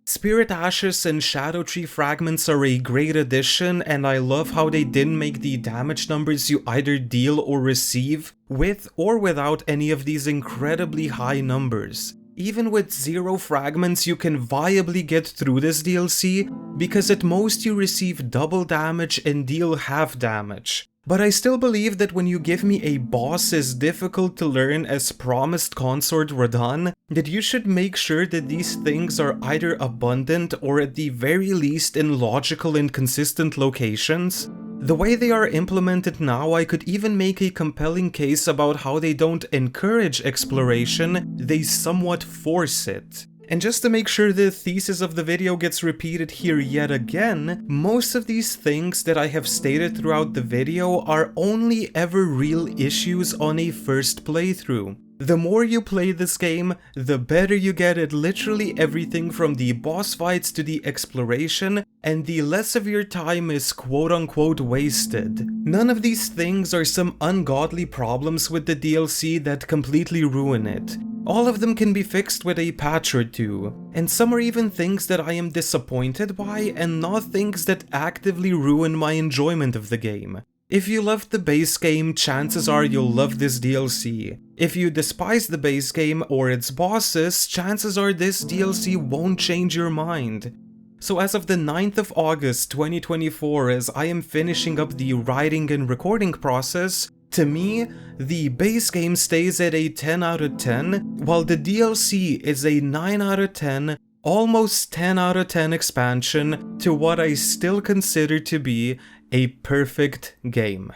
Spirit Ashes and Shadow Tree fragments are a great addition, and I love how they didn't make the damage numbers you either deal or receive with or without any of these incredibly high numbers. Even with 0 fragments, you can viably get through this DLC, because at most you receive double damage and deal half damage. But I still believe that when you give me a boss as difficult to learn as Promised Consort Radahn, that you should make sure that these things are either abundant or at the very least in logical and consistent locations. The way they are implemented now, I could even make a compelling case about how they don't encourage exploration, they somewhat force it. And just to make sure the thesis of the video gets repeated here yet again, most of these things that I have stated throughout the video are only ever real issues on a first playthrough. The more you play this game, the better you get at literally everything from the boss fights to the exploration, and the less of your time is quote-unquote wasted. None of these things are some ungodly problems with the DLC that completely ruin it. All of them can be fixed with a patch or 2, and some are even things that I am disappointed by and not things that actively ruin my enjoyment of the game. If you loved the base game, chances are you'll love this DLC. If you despise the base game or its bosses, chances are this DLC won't change your mind. So as of the 9th of August 2024, as I am finishing up the writing and recording process, to me, the base game stays at a 10 out of 10, while the DLC is a 9 out of 10, almost 10 out of 10 expansion to what I still consider to be a perfect game.